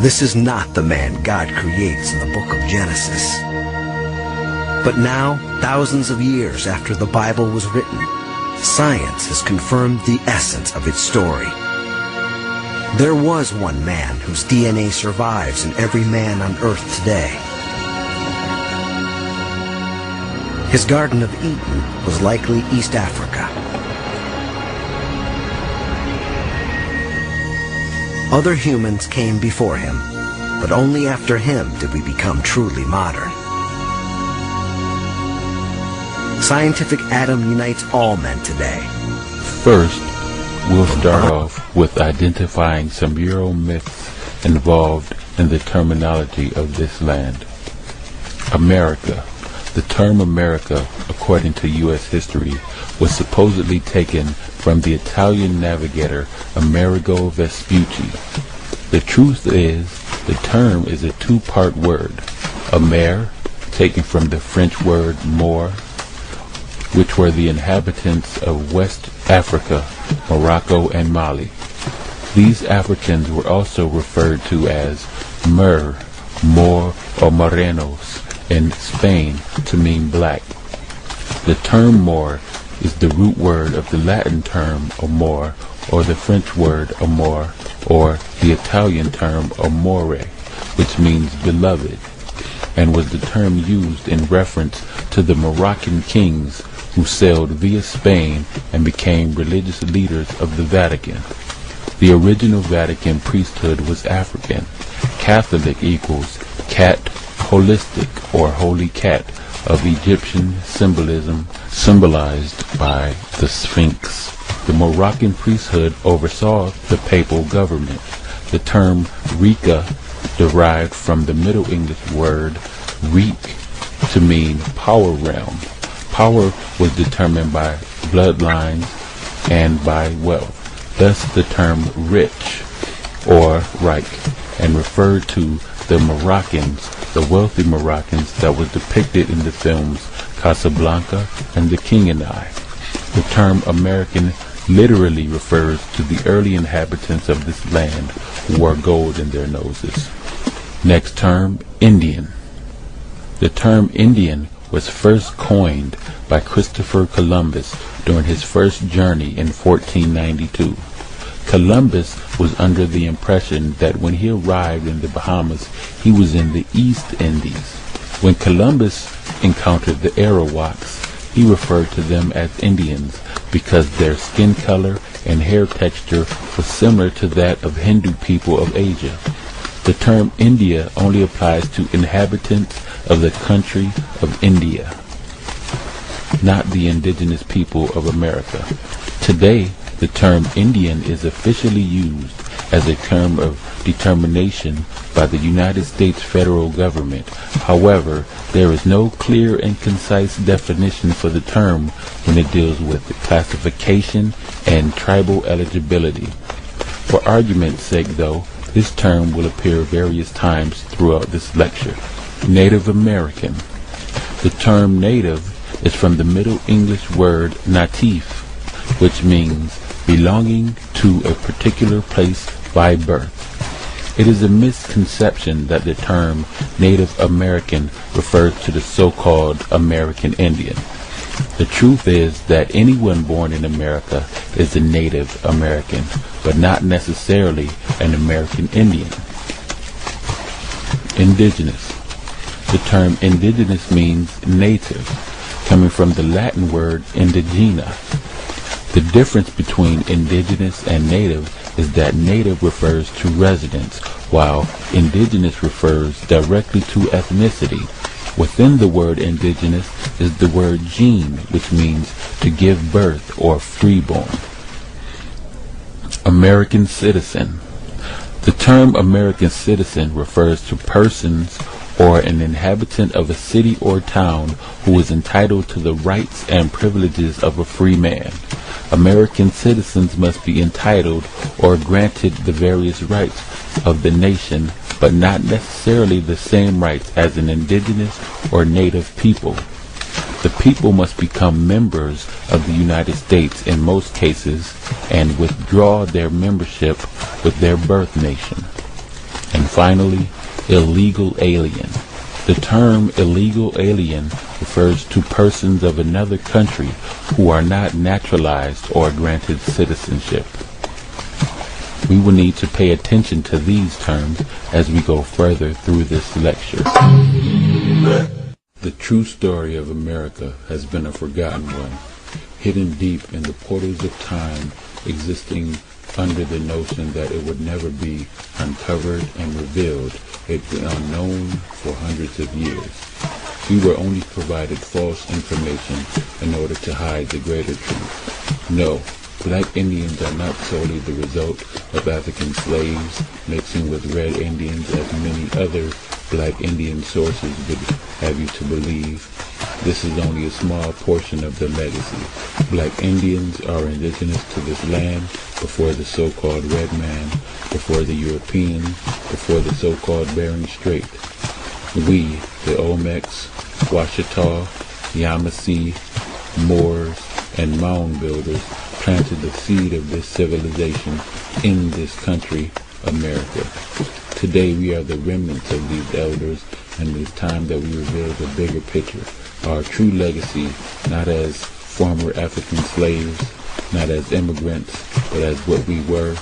This is not the man God creates in the book of Genesis. But now, thousands of years after the Bible was written, science has confirmed the essence of its story. There was one man whose DNA survives in every man on earth today. His Garden of Eden was likely East Africa. Other humans came before him, but only after him did we become truly modern. Scientific Adam unites all men today. First, we'll start off with identifying some Euro myths involved in the terminology of this land. America. The term America, according to U.S. history, was supposedly taken from the Italian navigator Amerigo Vespucci. The truth is, the term is a two-part word. Amer, taken from the French word Moor, which were the inhabitants of West Africa, Morocco, and Mali. These Africans were also referred to as Mer, Moor, or Morenos in Spain to mean black. The term Moor is the root word of the Latin term amor, or the French word amour, or the Italian term amore, which means beloved, and was the term used in reference to the Moroccan kings who sailed via Spain and became religious leaders of the Vatican. The original Vatican priesthood was African. Catholic equals cat holistic, or holy cat, of Egyptian symbolism, symbolized by the Sphinx. The Moroccan priesthood oversaw the papal government. The term Rika derived from the Middle English word reek to mean power realm. Power was determined by bloodlines and by wealth. Thus the term rich or Reich, and referred to the Moroccans, the wealthy Moroccans that was depicted in the films Casablanca and The King and I. The term American literally refers to the early inhabitants of this land who wore gold in their noses. Next term, Indian. The term Indian was first coined by Christopher Columbus during his first journey in 1492. Columbus was under the impression that when he arrived in the Bahamas, he was in the East Indies. When Columbus encountered the Arawaks, he referred to them as Indians because their skin color and hair texture was similar to that of Hindu people of Asia. The term India only applies to inhabitants of the country of India, not the indigenous people of America. Today, the term Indian is officially used as a term of determination by the United States federal government. However, there is no clear and concise definition for the term when it deals with the classification and tribal eligibility. For argument's sake, though, this term will appear various times throughout this lecture. Native American. The term native is from the Middle English word natif, which means belonging to a particular place by birth. It is a misconception that the term Native American refers to the so-called American Indian. The truth is that anyone born in America is a Native American, but not necessarily an American Indian. Indigenous. The term indigenous means native, coming from the Latin word indigena. The difference between indigenous and native is that native refers to residence, while indigenous refers directly to ethnicity. Within the word indigenous is the word gene, which means to give birth or freeborn. American citizen. The term American citizen refers to persons or an inhabitant of a city or town who is entitled to the rights and privileges of a free man. American citizens must be entitled or granted the various rights of the nation, but not necessarily the same rights as an indigenous or native people. The people must become members of the United States in most cases and withdraw their membership with their birth nation. And finally, illegal alien. The term illegal alien refers to persons of another country who are not naturalized or granted citizenship. We will need to pay attention to these terms as we go further through this lecture. The true story of America has been a forgotten one, hidden deep in the portals of time, existing under the notion that it would never be uncovered and revealed. It was unknown for hundreds of years. We were only provided false information in order to hide the greater truth. No, Black Indians are not solely the result of African slaves mixing with Red Indians as many other Black Indian sources would have you to believe. This is only a small portion of the legacy. Black Indians are indigenous to this land before the so-called Red Man, before the European, before the so-called Bering Strait. We, the Olmecs, Washita, Yamasee, Moors, and mound builders, planted the seed of this civilization in this country, America. Today we are the remnants of these elders, and it is time that we reveal the bigger picture, our true legacy, not as former African slaves, not as immigrants, but as what we were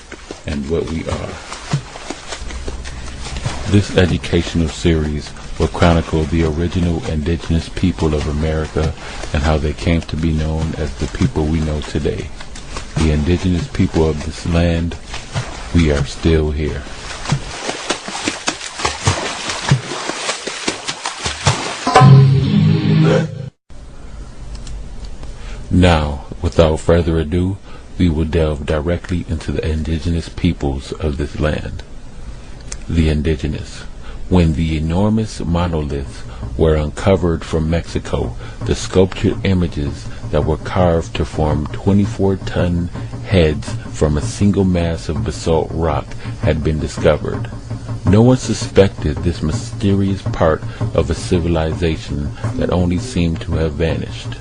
and what we are. This educational series will chronicle the original indigenous people of America and how they came to be known as the people we know today. The indigenous people of this land, we are still here. Now, without further ado, we will delve directly into the indigenous peoples of this land. The indigenous. When the enormous monoliths were uncovered from Mexico, the sculptured images that were carved to form 24-ton heads from a single mass of basalt rock had been discovered. No one suspected this mysterious part of a civilization that only seemed to have vanished.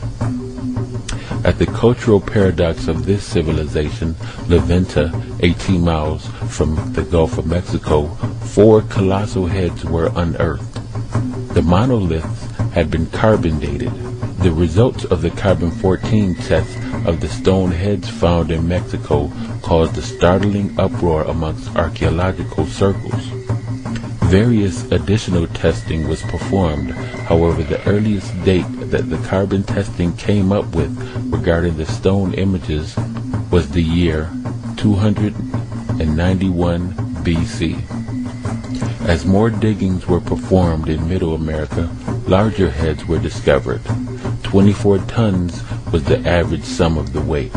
At the cultural paradox of this civilization, La Venta, 18 miles from the Gulf of Mexico, 4 colossal heads were unearthed. The monoliths had been carbon dated. The results of the carbon-14 tests of the stone heads found in Mexico caused a startling uproar amongst archaeological circles. Various additional testing was performed. However, the earliest date that the carbon testing came up with regarding the stone images was the year 291 BC. As more diggings were performed in Middle America, larger heads were discovered. 24 tons was the average sum of the weight.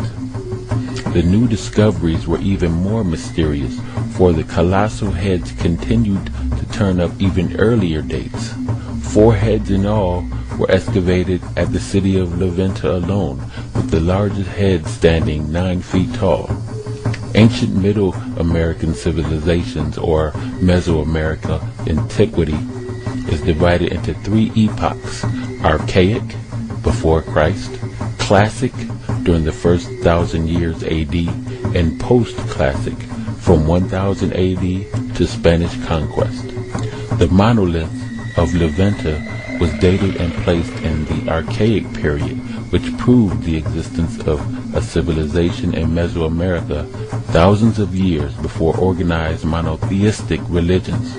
The new discoveries were even more mysterious, for the colossal heads continued to turn up even earlier dates. 4 heads in all were excavated at the city of La Venta alone, with the largest head standing 9 feet tall. Ancient Middle American civilizations, or Mesoamerica antiquity, is divided into 3 epochs: Archaic, before Christ; Classic, during the first 1,000 years AD; and Post-Classic, from 1000 AD to Spanish conquest. The monolith of La Venta was dated and placed in the Archaic period, which proved the existence of a civilization in Mesoamerica thousands of years before organized monotheistic religions.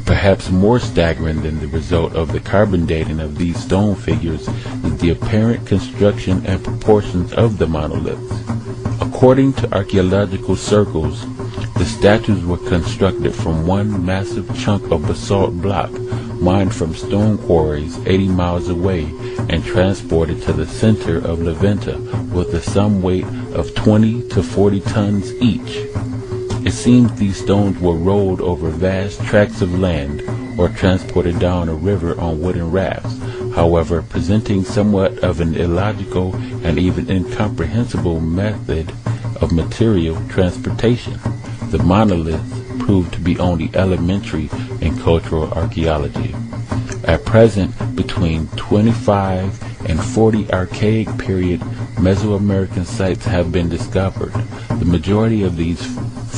Perhaps more staggering than the result of the carbon dating of these stone figures is the apparent construction and proportions of the monoliths. According to archaeological circles, the statues were constructed from one massive chunk of basalt block mined from stone quarries 80 miles away and transported to the center of La Venta with a sum weight of 20 to 40 tons each. It seems these stones were rolled over vast tracts of land or transported down a river on wooden rafts, however, presenting somewhat of an illogical and even incomprehensible method of material transportation. The monoliths proved to be only elementary in cultural archaeology. At present, between 25 and 40 Archaic period Mesoamerican sites have been discovered. The majority of these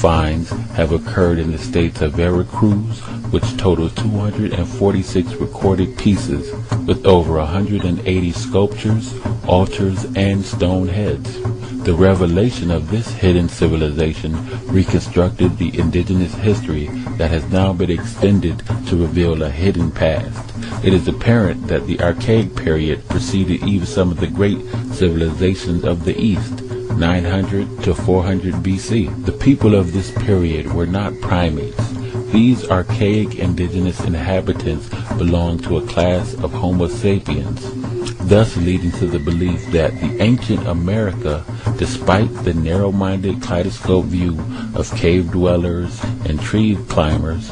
finds have occurred in the states of Veracruz, which total 246 recorded pieces with over 180 sculptures, altars, and stone heads. The revelation of this hidden civilization reconstructed the indigenous history that has now been extended to reveal a hidden past. It is apparent that the Archaic period preceded even some of the great civilizations of the East, 900 to 400 BC. The people of this period were not primates. These archaic indigenous inhabitants belonged to a class of Homo sapiens, thus leading to the belief that the ancient America, despite the narrow-minded kaleidoscope view of cave dwellers and tree climbers,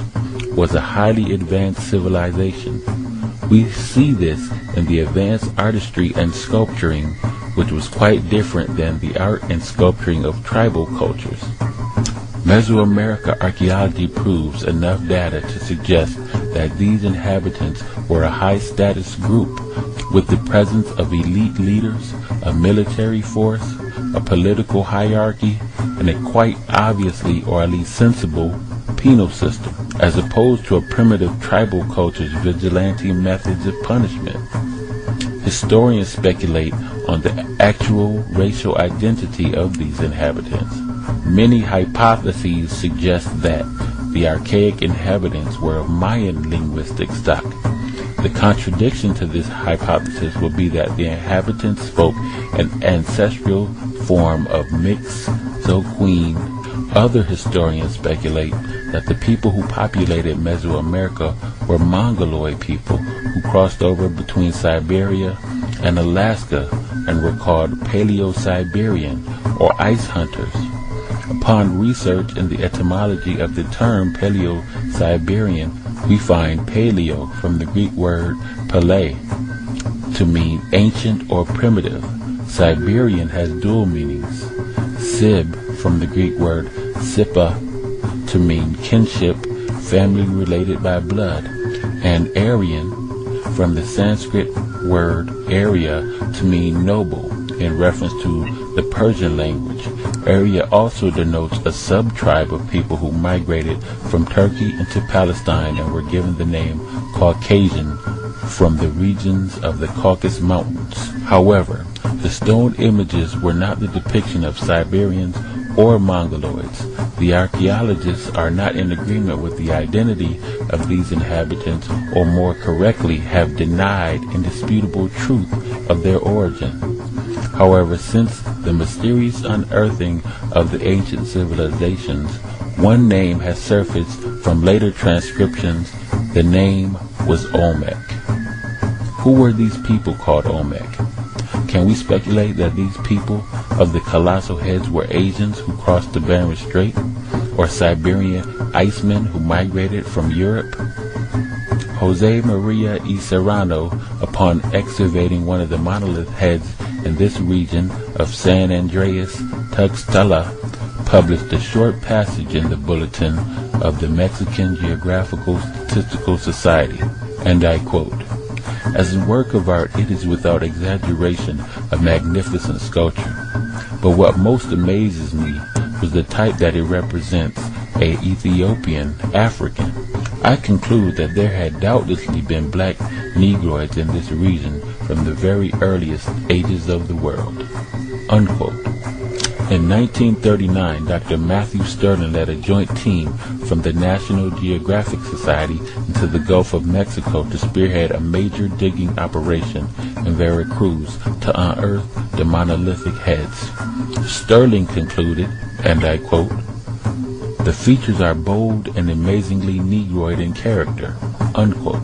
was a highly advanced civilization. We see this in the advanced artistry and sculpturing, which was quite different than the art and sculpturing of tribal cultures. Mesoamerica archaeology proves enough data to suggest that these inhabitants were a high-status group with the presence of elite leaders, a military force, a political hierarchy, and a quite obviously, or at least sensible, penal system, as opposed to a primitive tribal culture's vigilante methods of punishment. Historians speculate on the actual racial identity of these inhabitants. Many hypotheses suggest that the archaic inhabitants were of Mayan linguistic stock. The contradiction to this hypothesis would be that the inhabitants spoke an ancestral form of mixed Zoqueen. Other historians speculate that the people who populated Mesoamerica were Mongoloid people who crossed over between Siberia and Alaska and were called Paleo-Siberian or ice hunters. Upon research in the etymology of the term Paleo-Siberian, we find paleo from the Greek word pale to mean ancient or primitive. Siberian has dual meanings. Sib from the Greek word sipa to mean kinship, family related by blood, and Aryan from the Sanskrit word Arya to mean noble, in reference to the Persian language. Arya also denotes a sub-tribe of people who migrated from Turkey into Palestine and were given the name Caucasian from the regions of the Caucasus Mountains. However, the stone images were not the depiction of Siberians or Mongoloids. The archaeologists are not in agreement with the identity of these inhabitants, or more correctly, have denied indisputable truth of their origin. However, since the mysterious unearthing of the ancient civilizations, one name has surfaced from later transcriptions. The name was Olmec. Who were these people called Olmec? Can we speculate that these people of the colossal heads were Asians who crossed the Bering Strait, or Siberian icemen who migrated from Europe? Jose Maria y Serrano, upon excavating one of the monolith heads in this region of San Andreas Tuxtla, published a short passage in the Bulletin of the Mexican Geographical Statistical Society, and I quote, "As a work of art, it is without exaggeration a magnificent sculpture. But what most amazes me was the type that it represents, a Ethiopian African. I conclude that there had doubtlessly been black Negroids in this region from the very earliest ages of the world." Unquote. In 1939, Dr. Matthew Sterling led a joint team from the National Geographic Society into the Gulf of Mexico to spearhead a major digging operation in Veracruz to unearth the monolithic heads. Sterling concluded, and I quote, "The features are bold and amazingly Negroid in character." Unquote.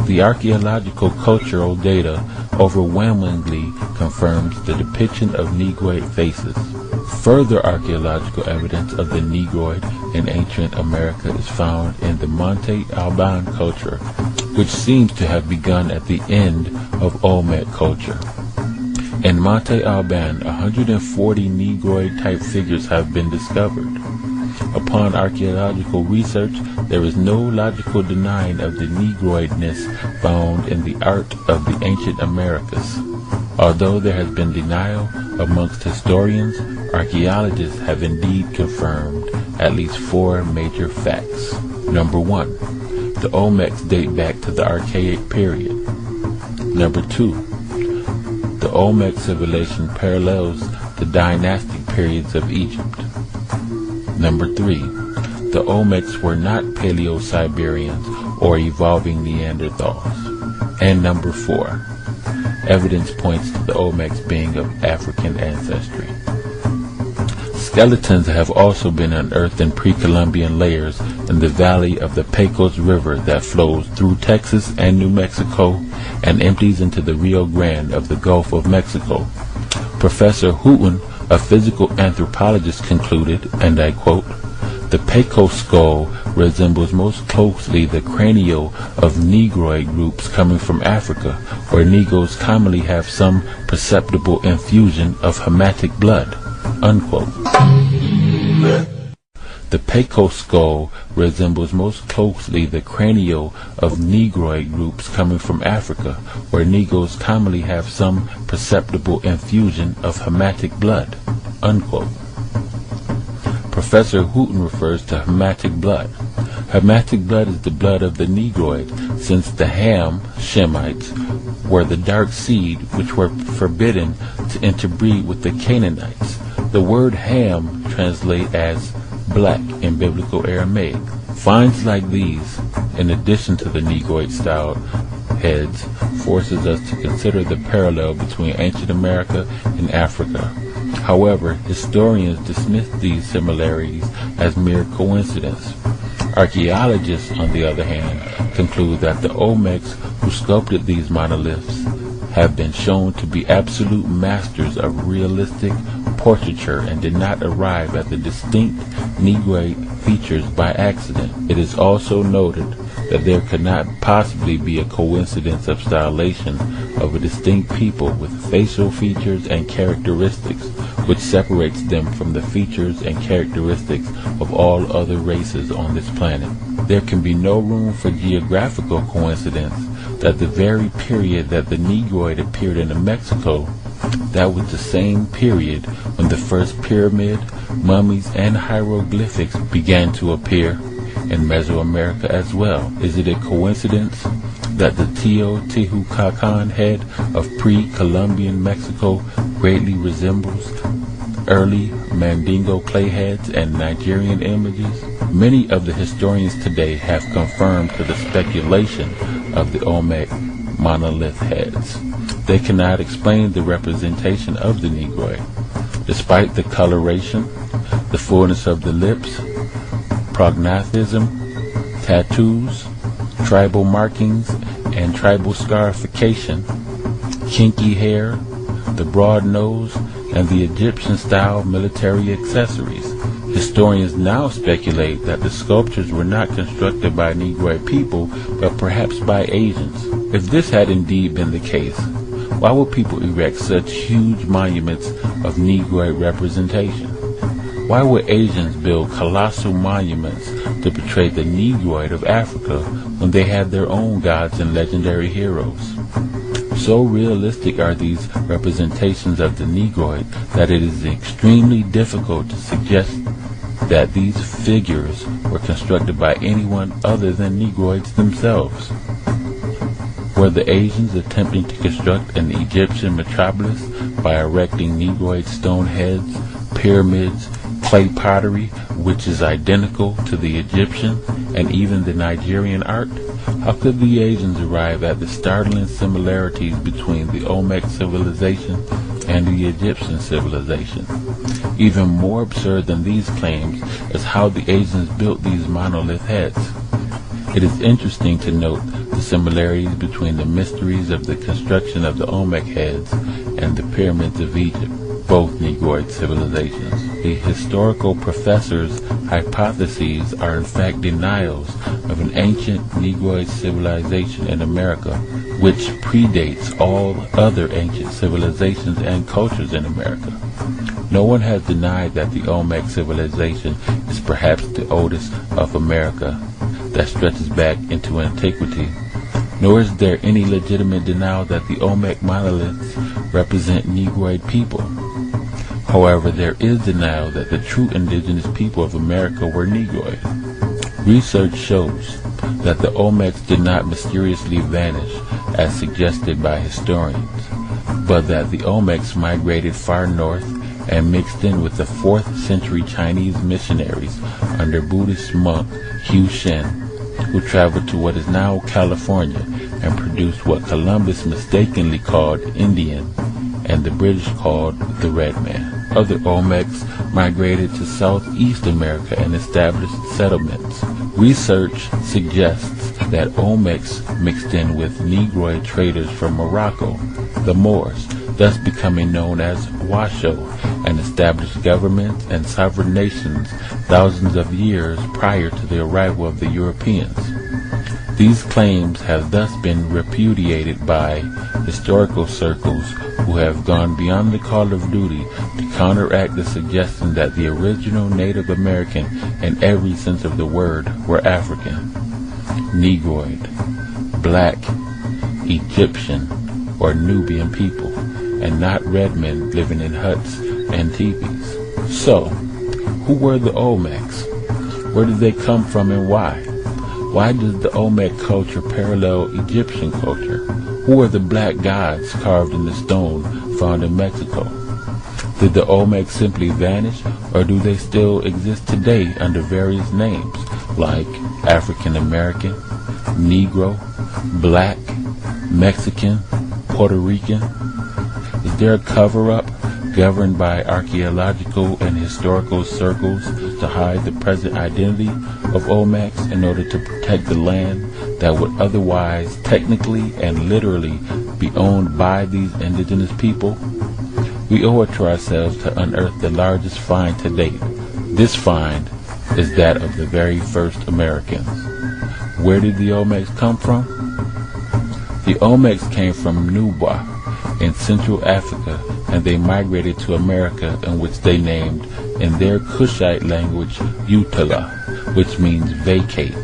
The archaeological cultural data overwhelmingly confirms the depiction of Negroid faces. Further archaeological evidence of the Negroid in ancient America is found in the Monte Alban culture, which seems to have begun at the end of Olmec culture. In Monte Alban, 140 Negroid-type figures have been discovered. Upon archaeological research, there is no logical denying of the Negroidness found in the art of the ancient Americas. Although there has been denial amongst historians, archaeologists have indeed confirmed at least 4 major facts. Number 1, the Olmecs date back to the Archaic period. Number 2, the Olmec civilization parallels the dynastic periods of Egypt. Number 3, the Olmecs were not Paleo-Siberians or evolving Neanderthals. And number 4, evidence points to the Olmecs being of African ancestry. Skeletons have also been unearthed in pre-Columbian layers in the valley of the Pecos River that flows through Texas and New Mexico and empties into the Rio Grande of the Gulf of Mexico. Professor Houghton, a physical anthropologist, concluded, and I quote, "The Pecos skull resembles most closely the cranial of Negroid groups coming from Africa, where Negroes commonly have some perceptible infusion of Hamitic blood." Unquote. The Pecos skull resembles most closely the cranial of Negroid groups coming from Africa, where Negroes commonly have some perceptible infusion of Hamitic blood. Unquote. Professor Houghton refers to Hamitic blood. Hamitic blood is the blood of the Negroid, since the Ham Shemites were the dark seed which were forbidden to interbreed with the Canaanites. The word Ham translates as black in biblical Aramaic. Finds like these, in addition to the Negroid-style heads, forces us to consider the parallel between ancient America and Africa. However, historians dismiss these similarities as mere coincidence. Archaeologists, on the other hand, conclude that the Olmecs who sculpted these monoliths have been shown to be absolute masters of realistic portraiture and did not arrive at the distinct Negroid features by accident. It is also noted that there could not possibly be a coincidence of stylization of a distinct people with facial features and characteristics which separates them from the features and characteristics of all other races on this planet. There can be no room for geographical coincidence that the very period that the Negroid appeared in Mexico, that was the same period when the first pyramid, mummies, and hieroglyphics began to appear in Mesoamerica as well. Is it a coincidence that the Teotihuacan head of pre-Columbian Mexico greatly resembles early Mandingo clay heads and Nigerian images? Many of the historians today have confirmed to the speculation of the Olmec monolith heads. They cannot explain the representation of the Negroid, despite the coloration, the fullness of the lips, prognathism, tattoos, tribal markings, and tribal scarification, kinky hair, the broad nose, and the Egyptian-style military accessories. Historians now speculate that the sculptures were not constructed by Negroid people, but perhaps by Asians. If this had indeed been the case, why would people erect such huge monuments of Negroid representation? Why would Asians build colossal monuments to portray the Negroid of Africa when they had their own gods and legendary heroes? So realistic are these representations of the Negroid that it is extremely difficult to suggest that these figures were constructed by anyone other than Negroids themselves. Were the Asians attempting to construct an Egyptian metropolis by erecting Negroid stone heads, pyramids, clay pottery, which is identical to the Egyptian and even the Nigerian art? How could the Asians arrive at the startling similarities between the Olmec civilization and the Egyptian civilization? Even more absurd than these claims is how the Asians built these monolith heads. It is interesting to note the similarities between the mysteries of the construction of the Olmec heads and the pyramids of Egypt, both Negroid civilizations. The historical professors' hypotheses are in fact denials of an ancient Negroid civilization in America, which predates all other ancient civilizations and cultures in America. No one has denied that the Olmec civilization is perhaps the oldest of America that stretches back into antiquity, nor is there any legitimate denial that the Olmec monoliths represent Negroid people. However, there is denial that the true indigenous people of America were Negroid. Research shows that the Olmecs did not mysteriously vanish as suggested by historians, but that the Olmecs migrated far north and mixed in with the 4th century Chinese missionaries under Buddhist monk Hugh Shen, who traveled to what is now California and produced what Columbus mistakenly called Indian and the British called the Red Man. Other Olmecs migrated to Southeast America and established settlements. Research suggests that Olmecs mixed in with Negroid traders from Morocco, the Moors, thus becoming known as Washoe, and established governments and sovereign nations thousands of years prior to the arrival of the Europeans. These claims have thus been repudiated by historical circles who have gone beyond the call of duty to counteract the suggestion that the original Native American, in every sense of the word, were African, Negroid, Black, Egyptian, or Nubian people, and not red men living in huts and teepees. So, who were the Olmecs? Where did they come from and why? Why does the Olmec culture parallel Egyptian culture? Who are the black gods carved in the stone found in Mexico? Did the Olmecs simply vanish, or do they still exist today under various names like African American, Negro, Black, Mexican, Puerto Rican? Is there a cover-up governed by archaeological and historical circles to hide the present identity of Olmecs in order to protect the land that would otherwise technically and literally be owned by these indigenous people? We owe it to ourselves to unearth the largest find to date. This find is that of the very first Americans. Where did the Olmecs come from? The Olmecs came from Nuba in Central Africa, and they migrated to America, in which they named in their Kushite language Utala, which means vacate.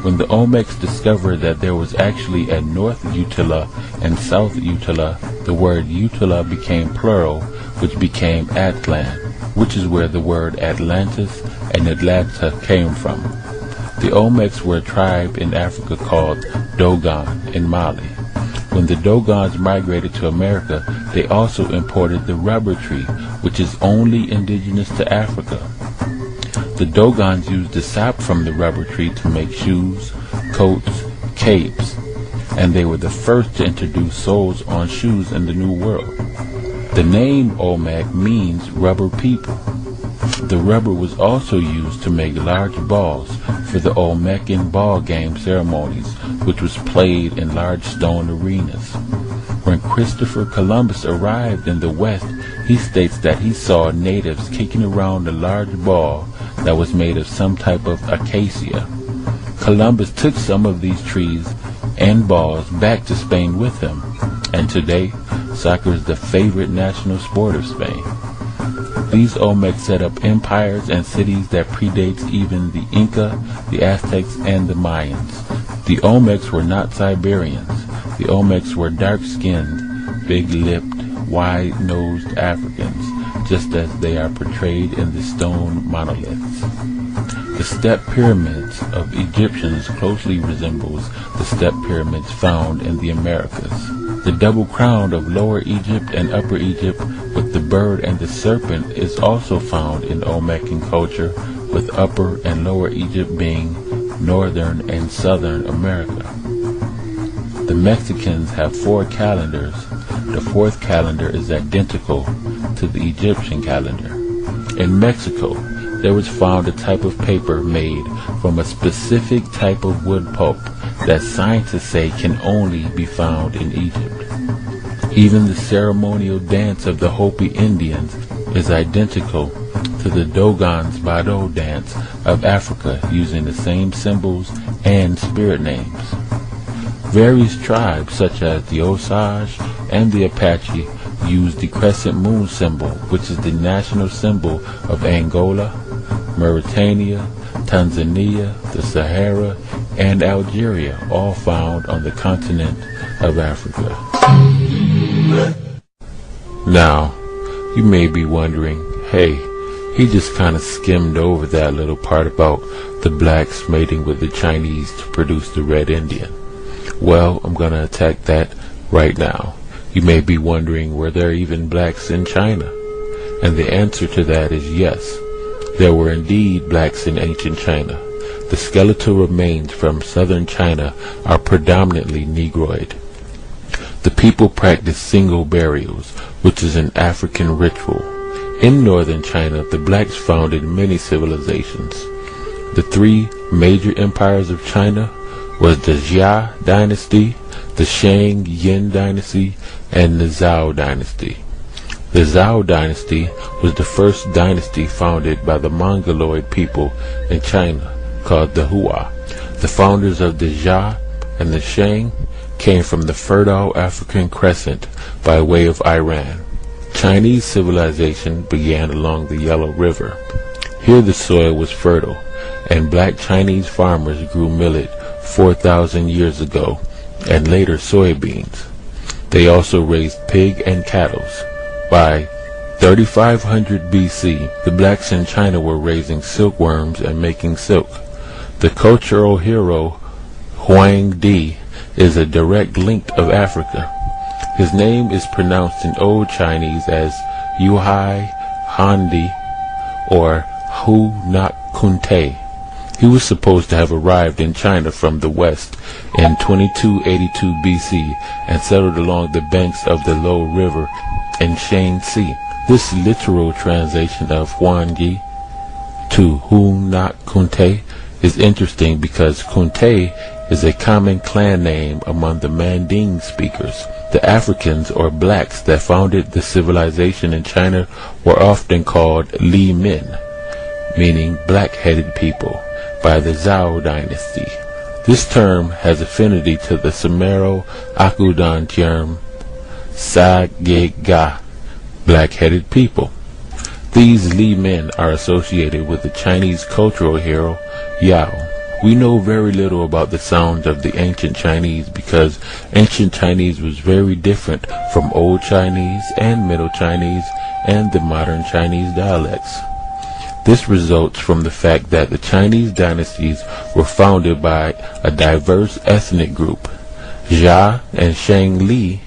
When the Olmecs discovered that there was actually a North Utala and South Utala, the word Utala became plural, which became Atlan, which is where the word Atlantis and Atlanta came from. The Olmecs were a tribe in Africa called Dogon in Mali. When the Dogons migrated to America, they also imported the rubber tree, which is only indigenous to Africa. The Dogons used the sap from the rubber tree to make shoes, coats, capes, and they were the first to introduce soles on shoes in the New World. The name Olmec means rubber people. The rubber was also used to make large balls for the Olmecan ball game ceremonies, which was played in large stone arenas. When Christopher Columbus arrived in the West, he states that he saw natives kicking around a large ball that was made of some type of acacia. Columbus took some of these trees and balls back to Spain with him, and today, soccer is the favorite national sport of Spain. These Olmecs set up empires and cities that predates even the Inca, the Aztecs, and the Mayans. The Olmecs were not Siberians. The Olmecs were dark-skinned, big-lipped, wide-nosed Africans, just as they are portrayed in the stone monoliths. The step pyramids of Egyptians closely resembles the step pyramids found in the Americas. The double crown of Lower Egypt and Upper Egypt with the bird and the serpent is also found in Olmecan culture, with Upper and Lower Egypt being Northern and Southern America. The Mexicans have 4 calendars. The 4th calendar is identical to the Egyptian calendar. In Mexico, there was found a type of paper made from a specific type of wood pulp that scientists say can only be found in Egypt. Even the ceremonial dance of the Hopi Indians is identical to the Dogon's Bado dance of Africa, using the same symbols and spirit names. Various tribes such as the Osage and the Apache use the crescent moon symbol, which is the national symbol of Angola, Mauritania, Tanzania, the Sahara, and Algeria, all found on the continent of Africa. Now, You may be wondering, hey, he just kind of skimmed over that little part about the blacks mating with the Chinese to produce the Red Indian. Well, I'm going to attack that right now. You may be wondering, were there even blacks in China? And the answer to that is yes. There were indeed blacks in ancient China. The skeletal remains from southern China are predominantly Negroid. The people practiced single burials, which is an African ritual. In northern China, the blacks founded many civilizations. The three major empires of China was the Jia dynasty, the Shang Yin dynasty, and the Zhao dynasty. The Zhao dynasty was the first dynasty founded by the Mongoloid people in China, called the Hua. The founders of the Jia and the Shang came from the fertile African crescent by way of Iran. Chinese civilization began along the Yellow River. Here the soil was fertile, and black Chinese farmers grew millet 4,000 years ago, and later soybeans. They also raised pig and cattle. By 3500 BC, the blacks in China were raising silkworms and making silk. The cultural hero Huang Di is a direct link of Africa. His name is pronounced in Old Chinese as Yuhai Handi or Hu Nak Kunte. He was supposed to have arrived in China from the west in 2282 BC and settled along the banks of the Low River in Shaanxi. This literal translation of Huan Yi to Hu Nak Kunte is interesting because Kunte is a common clan name among the Manding speakers. The Africans or blacks that founded the civilization in China were often called Li Min, meaning black-headed people, by the Zhao dynasty. This term has affinity to the Sumero-Akudan term Sa-ge-ga, black-headed people. These Li Men are associated with the Chinese cultural hero Yao. We know very little about the sounds of the ancient Chinese because ancient Chinese was very different from Old Chinese and Middle Chinese and the modern Chinese dialects. This results from the fact that the Chinese dynasties were founded by a diverse ethnic group. Jia and Shang Li,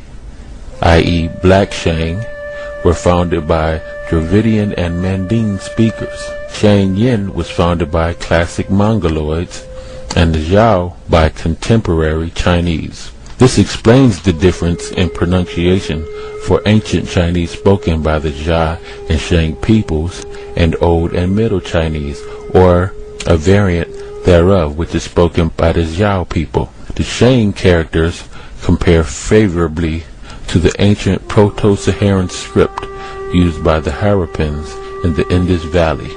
i.e. Black Shang, were founded by Dravidian and Manding speakers. Shang Yin was founded by classic Mongoloids, and the Zhao by contemporary Chinese. This explains the difference in pronunciation for ancient Chinese spoken by the Jia and Shang peoples and Old and Middle Chinese, or a variant thereof which is spoken by the Zhao people. The Shang characters compare favorably to the ancient Proto-Saharan script used by the Harappans in the Indus Valley,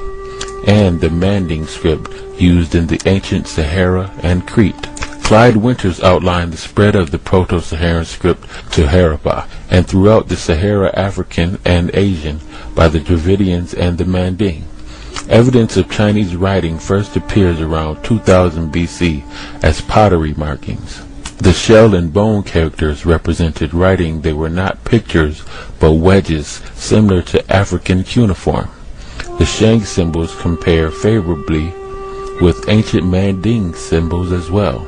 and the Manding script used in the ancient Sahara and Crete. Clyde Winters outlined the spread of the Proto-Saharan script to Harappa and throughout the Sahara African and Asian by the Dravidians and the Manding. Evidence of Chinese writing first appears around 2000 BC as pottery markings. The shell and bone characters represented writing. They were not pictures but wedges similar to African cuneiform. The Shang symbols compare favorably with ancient Manding symbols as well.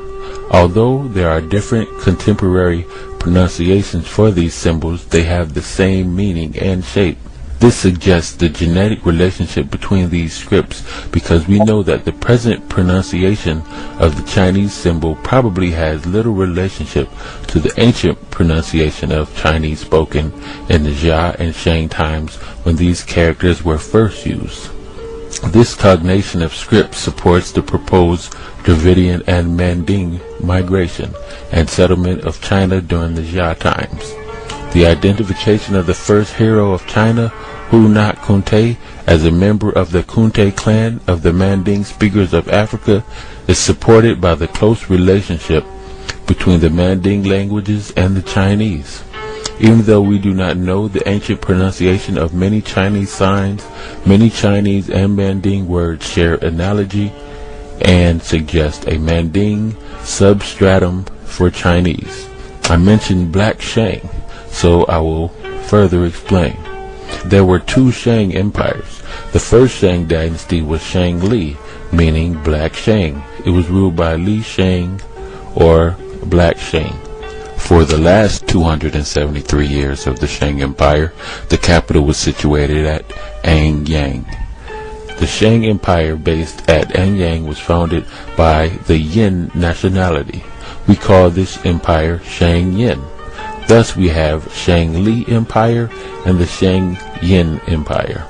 Although there are different contemporary pronunciations for these symbols, they have the same meaning and shape. This suggests the genetic relationship between these scripts because we know that the present pronunciation of the Chinese symbol probably has little relationship to the ancient pronunciation of Chinese spoken in the Jia and Shang times when these characters were first used. This cognation of script supports the proposed Dravidian and Manding migration and settlement of China during the Jia times. The identification of the first hero of China, Hu Nak Kunte, as a member of the Kunte clan of the Manding speakers of Africa is supported by the close relationship between the Manding languages and the Chinese. Even though we do not know the ancient pronunciation of many Chinese signs, many Chinese and Manding words share analogy and suggest a Manding substratum for Chinese. I mentioned Black Shang, so I will further explain. There were two Shang empires. The first Shang dynasty was Shang Li, meaning Black Shang. It was ruled by Li Shang, or Black Shang. For the last 273 years of the Shang Empire, the capital was situated at Anyang. The Shang Empire based at Anyang was founded by the Yin nationality. We call this empire Shang Yin. Thus we have Shang Li Empire and the Shang Yin Empire.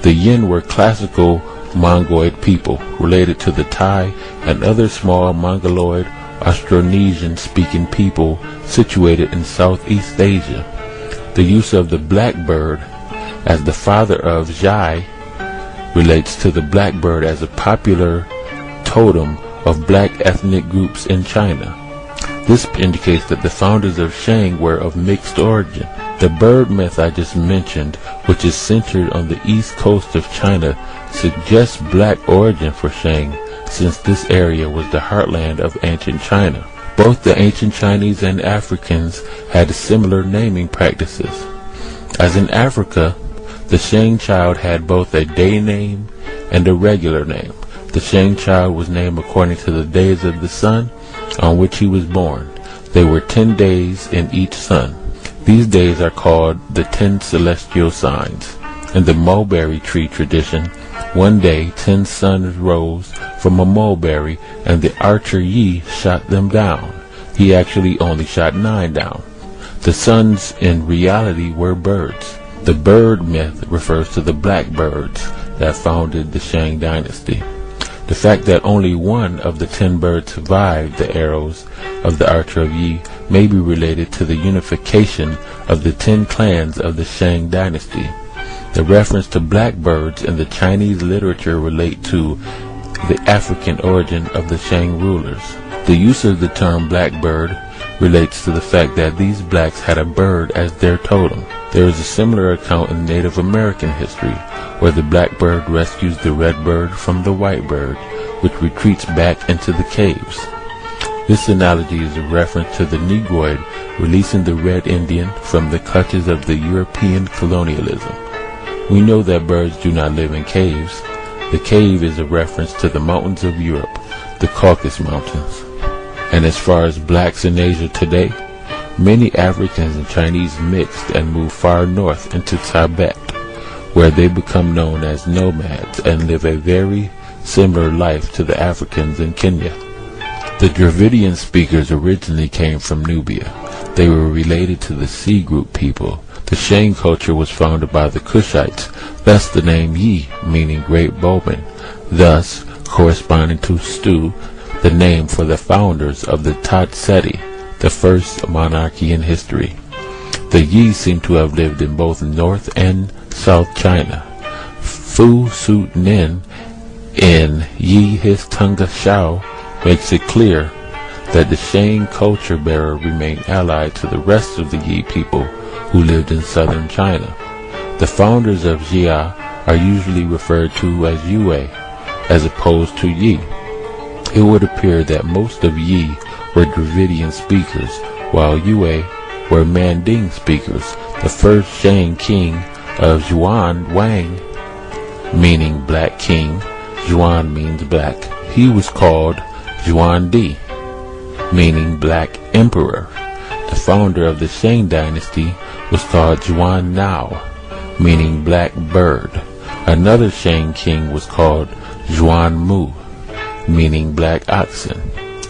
The Yin were classical Mongoloid people related to the Thai and other small Mongoloid Austronesian-speaking people situated in Southeast Asia. The use of the blackbird as the father of Zhai relates to the blackbird as a popular totem of black ethnic groups in China. This indicates that the founders of Shang were of mixed origin. The bird myth I just mentioned, which is centered on the east coast of China, suggests black origin for Shang, since this area was the heartland of ancient China. Both the ancient Chinese and Africans had similar naming practices. As in Africa, the Shang child had both a day name and a regular name. The Shang child was named according to the days of the sun on which he was born. There were 10 days in each sun. These days are called the 10 celestial signs. In the mulberry tree tradition, one day 10 suns rose from a mulberry, and the archer Yi shot them down. He actually only shot 9 down. The suns in reality were birds. The bird myth refers to the blackbirds that founded the Shang dynasty. The fact that only one of the 10 birds survived the arrows of the archer of Yi may be related to the unification of the 10 clans of the Shang dynasty. The reference to blackbirds in the Chinese literature relate to the African origin of the Shang rulers. The use of the term blackbird relates to the fact that these blacks had a bird as their totem. There is a similar account in Native American history, where the blackbird rescues the red bird from the white bird, which retreats back into the caves. This analogy is a reference to the Negroid releasing the red Indian from the clutches of the European colonialism. We know that birds do not live in caves. The cave is a reference to the mountains of Europe, the Caucasus Mountains. And as far as blacks in Asia today, many Africans and Chinese mixed and moved far north into Tibet, where they become known as nomads and live a very similar life to the Africans in Kenya. The Dravidian speakers originally came from Nubia. They were related to the Sea Group people. The Shang culture was founded by the Kushites, thus the name Yi, meaning great bowman, thus corresponding to Stu, the name for the founders of the Tat Seti, the first monarchy in history. The Yi seem to have lived in both North and South China. Fu Su Nin in Yi His Tunga Shao makes it clear that the Shang culture bearer remained allied to the rest of the Yi people who lived in southern China. The founders of Jia are usually referred to as Yue, as opposed to Yi. It would appear that most of Yi were Dravidian speakers, while Yue were Manding speakers. The first Shang king of Zhuan Wang, meaning black king. Zhuan means black. He was called Zhuan Di, meaning black emperor. The founder of the Shang dynasty was called Zhuan Nao, meaning black bird. Another Shang king was called Zhuan Mu, meaning black oxen.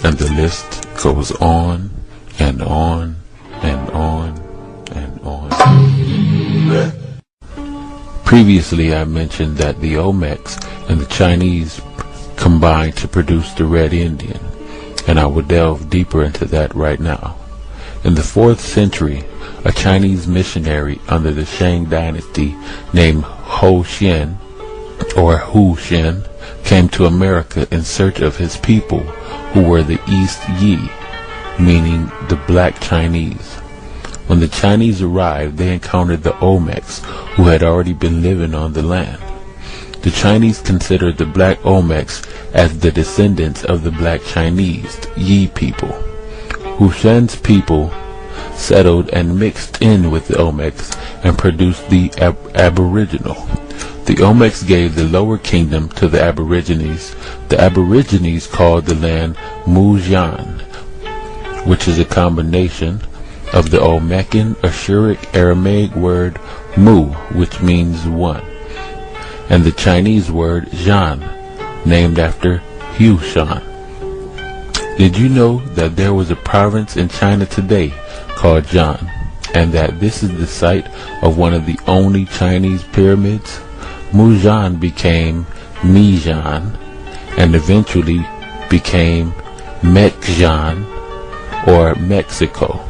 And the list goes on and on and on and on. Previously I mentioned that the Olmecs and the Chinese combined to produce the Red Indian, and I will delve deeper into that right now. In the 4th century, a Chinese missionary under the Shang dynasty named Ho Xian, or Hu Xian, came to America in search of his people, who were the East Yi, meaning the black Chinese. When the Chinese arrived, they encountered the Olmecs, who had already been living on the land. The Chinese considered the black Olmecs as the descendants of the black Chinese, Yi people. Hu Xian's people settled and mixed in with the Olmecs and produced the Aboriginal. The Olmecs gave the lower kingdom to the Aborigines. The Aborigines called the land Mujan, which is a combination of the Olmecan Ashuric Aramaic word Mu, which means one, and the Chinese word Zhan, named after Hu Shan. Did you know that there was a province in China today called Zhan, and that this is the site of one of the only Chinese pyramids? Mujan became Mijan and eventually became Mekjan or Mexico.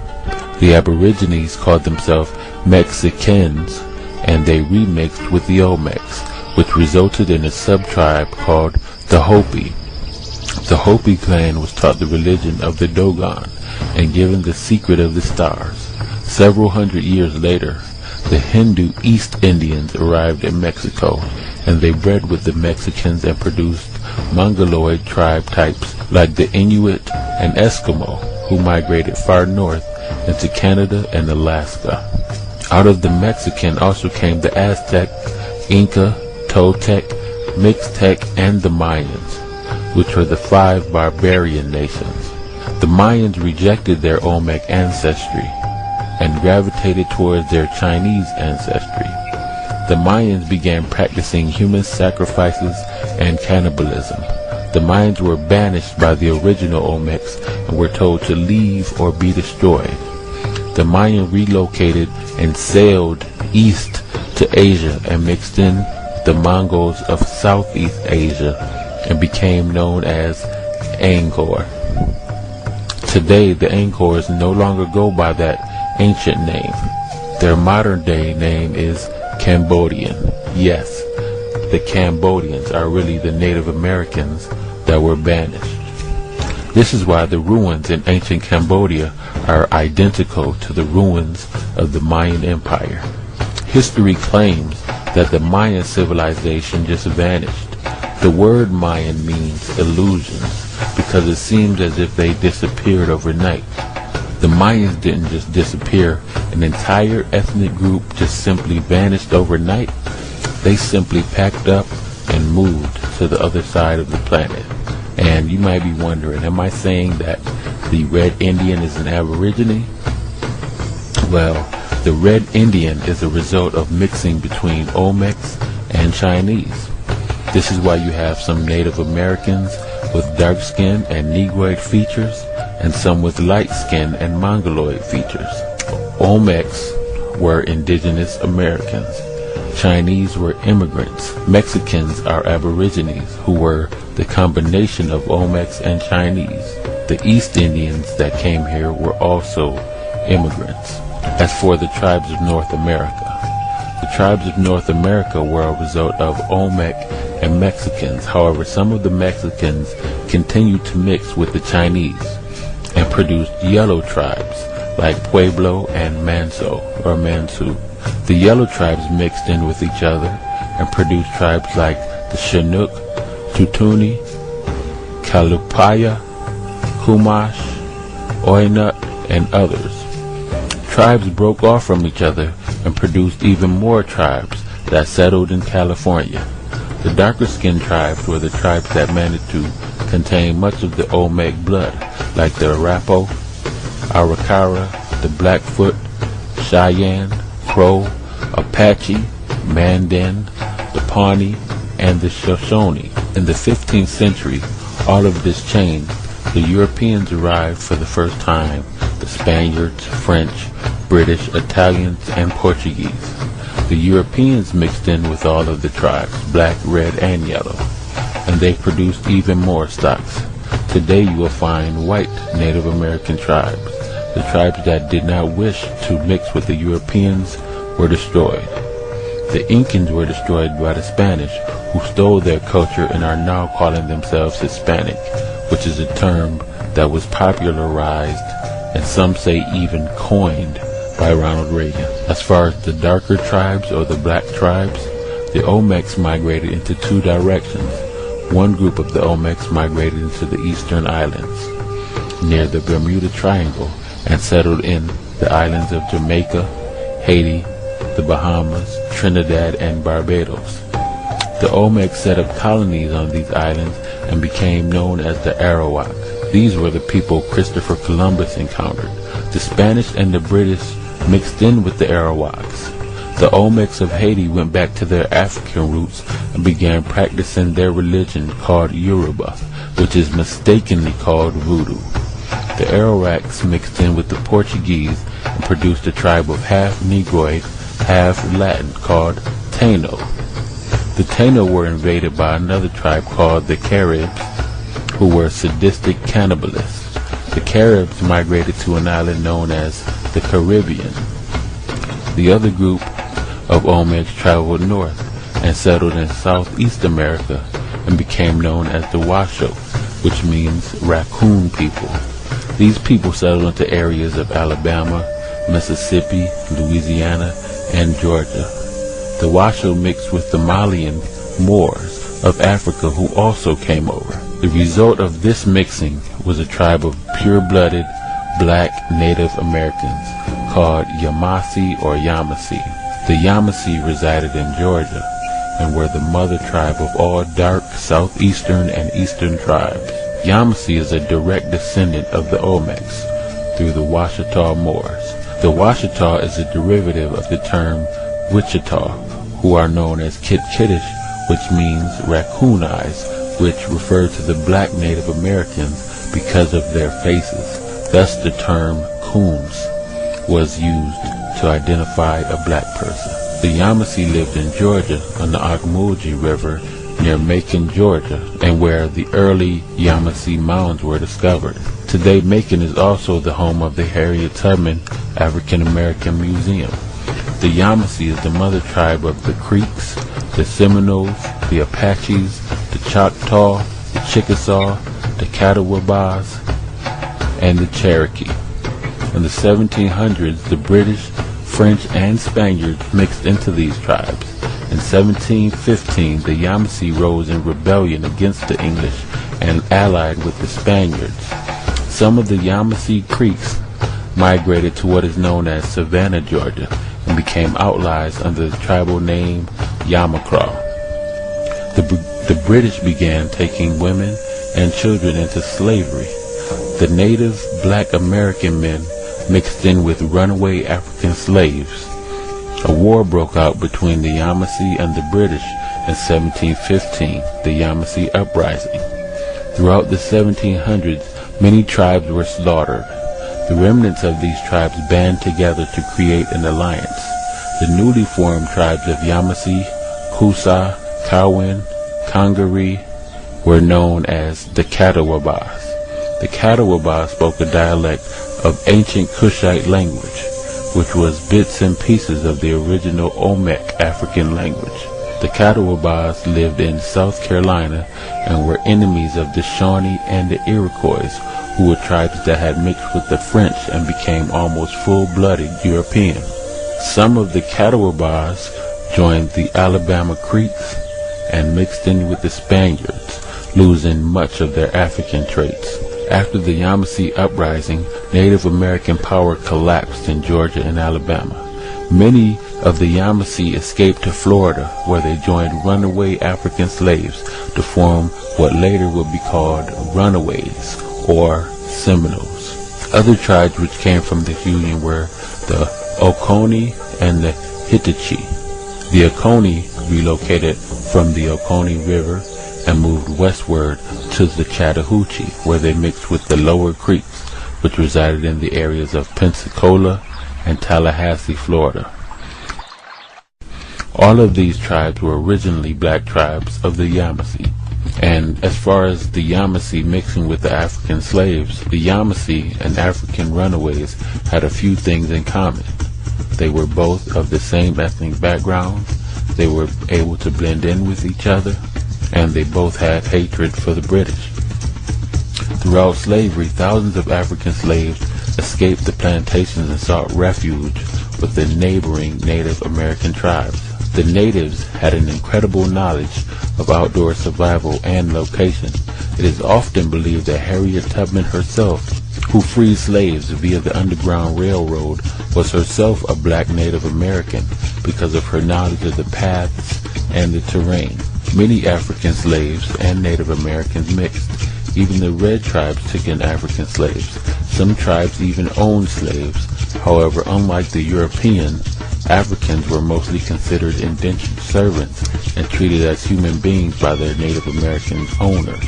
The Aborigines called themselves Mexicans, and they remixed with the Olmecs, which resulted in a sub-tribe called the Hopi. The Hopi clan was taught the religion of the Dogon and given the secret of the stars. Several hundred years later, the Hindu East Indians arrived in Mexico, and they bred with the Mexicans and produced Mongoloid tribe types like the Inuit and Eskimo, who migrated far north into Canada and Alaska. Out of the Mexican also came the Aztec, Inca, Toltec, Mixtec, and the Mayans, which were the 5 barbarian nations. The Mayans rejected their Olmec ancestry and gravitated towards their Chinese ancestry. The Mayans began practicing human sacrifices and cannibalism. The Mayans were banished by the original Olmecs and were told to leave or be destroyed. The Mayan relocated and sailed east to Asia and mixed in the Mongols of Southeast Asia and became known as Angkor. Today, the Angkors no longer go by that ancient name. Their modern-day name is Cambodian. Yes, the Cambodians are really the Native Americans that were banished. This is why the ruins in ancient Cambodia are identical to the ruins of the Mayan Empire. History claims that the Mayan civilization just vanished. The word Mayan means illusions because it seems as if they disappeared overnight. The Mayans didn't just disappear. An entire ethnic group just simply vanished overnight. They simply packed up and moved to the other side of the planet. And you might be wondering, am I saying that the Red Indian is an Aborigine? Well, the Red Indian is a result of mixing between Olmecs and Chinese. This is why you have some Native Americans with dark skin and Negroid features, and some with light skin and Mongoloid features. Olmecs were indigenous Americans. Chinese were immigrants. Mexicans are Aborigines, who were the combination of Olmecs and Chinese. The East Indians that came here were also immigrants. As for the tribes of North America, the tribes of North America were a result of Olmec and Mexicans. However, some of the Mexicans continued to mix with the Chinese and produced yellow tribes like Pueblo and Manso. The yellow tribes mixed in with each other and produced tribes like the Chinook, Tutuni, Kalupaya, Chumash, Oinut, and others. Tribes broke off from each other and produced even more tribes that settled in California. The darker-skinned tribes were the tribes that managed to contain much of the Olmec blood, like the Arapaho, Arikara, the Blackfoot, Cheyenne, Crow, Apache, Mandan, the Pawnee, and the Shoshone. In the 15th century, all of this changed. The Europeans arrived for the first time, the Spaniards, French, British, Italians, and Portuguese. The Europeans mixed in with all of the tribes, black, red, and yellow, and they produced even more stocks. Today you will find white Native American tribes. The tribes that did not wish to mix with the Europeans were destroyed. The Incans were destroyed by the Spanish, who stole their culture and are now calling themselves Hispanic, which is a term that was popularized and some say even coined by Ronald Reagan. As far as the darker tribes or the black tribes, the Olmecs migrated into two directions. One group of the Olmecs migrated into the eastern islands near the Bermuda Triangle and settled in the islands of Jamaica, Haiti, the Bahamas, Trinidad, and Barbados. The Olmecs set up colonies on these islands and became known as the Arawaks. These were the people Christopher Columbus encountered. The Spanish and the British mixed in with the Arawaks. The Olmecs of Haiti went back to their African roots and began practicing their religion called Yoruba, which is mistakenly called Voodoo. The Arawaks mixed in with the Portuguese and produced a tribe of half Negroid, half Latin called Taino. The Taino were invaded by another tribe called the Caribs, who were sadistic cannibalists. The Caribs migrated to an island known as the Caribbean. The other group of Olmecs traveled north and settled in Southeast America and became known as the Washoe, which means raccoon people. These people settled into areas of Alabama, Mississippi, Louisiana, and Georgia. The Washoe mixed with the Malian Moors of Africa who also came over. The result of this mixing was a tribe of pure-blooded black Native Americans called Yamasee or Yamasee. The Yamasee resided in Georgia and were the mother tribe of all dark southeastern and eastern tribes. Yamasee is a direct descendant of the Olmecs through the Washita Moors. The Washita is a derivative of the term Wichita, who are known as Kit-Kittish, which means raccoon eyes, which refer to the black Native Americans because of their faces. Thus the term coons was used to identify a black person. The Yamasee lived in Georgia on the Ocmulgee River near Macon, Georgia, and where the early Yamasee mounds were discovered. Today, Macon is also the home of the Harriet Tubman African American Museum. The Yamasee is the mother tribe of the Creeks, the Seminoles, the Apaches, the Choctaw, the Chickasaw, the Catawbas, and the Cherokee. In the 1700s, the British, French, and Spaniards mixed into these tribes. In 1715, the Yamasee rose in rebellion against the English and allied with the Spaniards. Some of the Yamasee Creeks migrated to what is known as Savannah, Georgia, and became outlaws under the tribal name Yamacraw. The British began taking women and children into slavery. The native black American men mixed in with runaway African slaves. A war broke out between the Yamasee and the British in 1715, the Yamasee Uprising. Throughout the 1700s, many tribes were slaughtered. The remnants of these tribes band together to create an alliance. The newly formed tribes of Yamasee, Coosa, Cowan, Congaree were known as the Catawbas. The Catawbas spoke a dialect of ancient Kushite language, which was bits and pieces of the original Olmec African language. The Catawbas lived in South Carolina and were enemies of the Shawnee and the Iroquois, who were tribes that had mixed with the French and became almost full-blooded European. Some of the Catawbas joined the Alabama Creeks and mixed in with the Spaniards, losing much of their African traits. After the Yamasee Uprising, Native American power collapsed in Georgia and Alabama. Many of the Yamasee escaped to Florida, where they joined runaway African slaves to form what later would be called runaways or Seminoles. Other tribes which came from this union were the Oconee and the Hitachi. The Oconee relocated from the Oconee River and moved westward to the Chattahoochee, where they mixed with the Lower Creeks, which resided in the areas of Pensacola and Tallahassee, Florida. All of these tribes were originally black tribes of the Yamasee. And as far as the Yamasee mixing with the African slaves, the Yamasee and African runaways had a few things in common. They were both of the same ethnic background, they were able to blend in with each other, and they both had hatred for the British. Throughout slavery, thousands of African slaves escaped the plantations and sought refuge with the neighboring Native American tribes. The natives had an incredible knowledge of outdoor survival and location. It is often believed that Harriet Tubman herself who freed slaves via the Underground Railroad, was herself a black Native American because of her knowledge of the paths and the terrain. Many African slaves and Native Americans mixed. Even the red tribes took in African slaves. Some tribes even owned slaves. However, unlike the European, Africans were mostly considered indentured servants and treated as human beings by their Native American owners.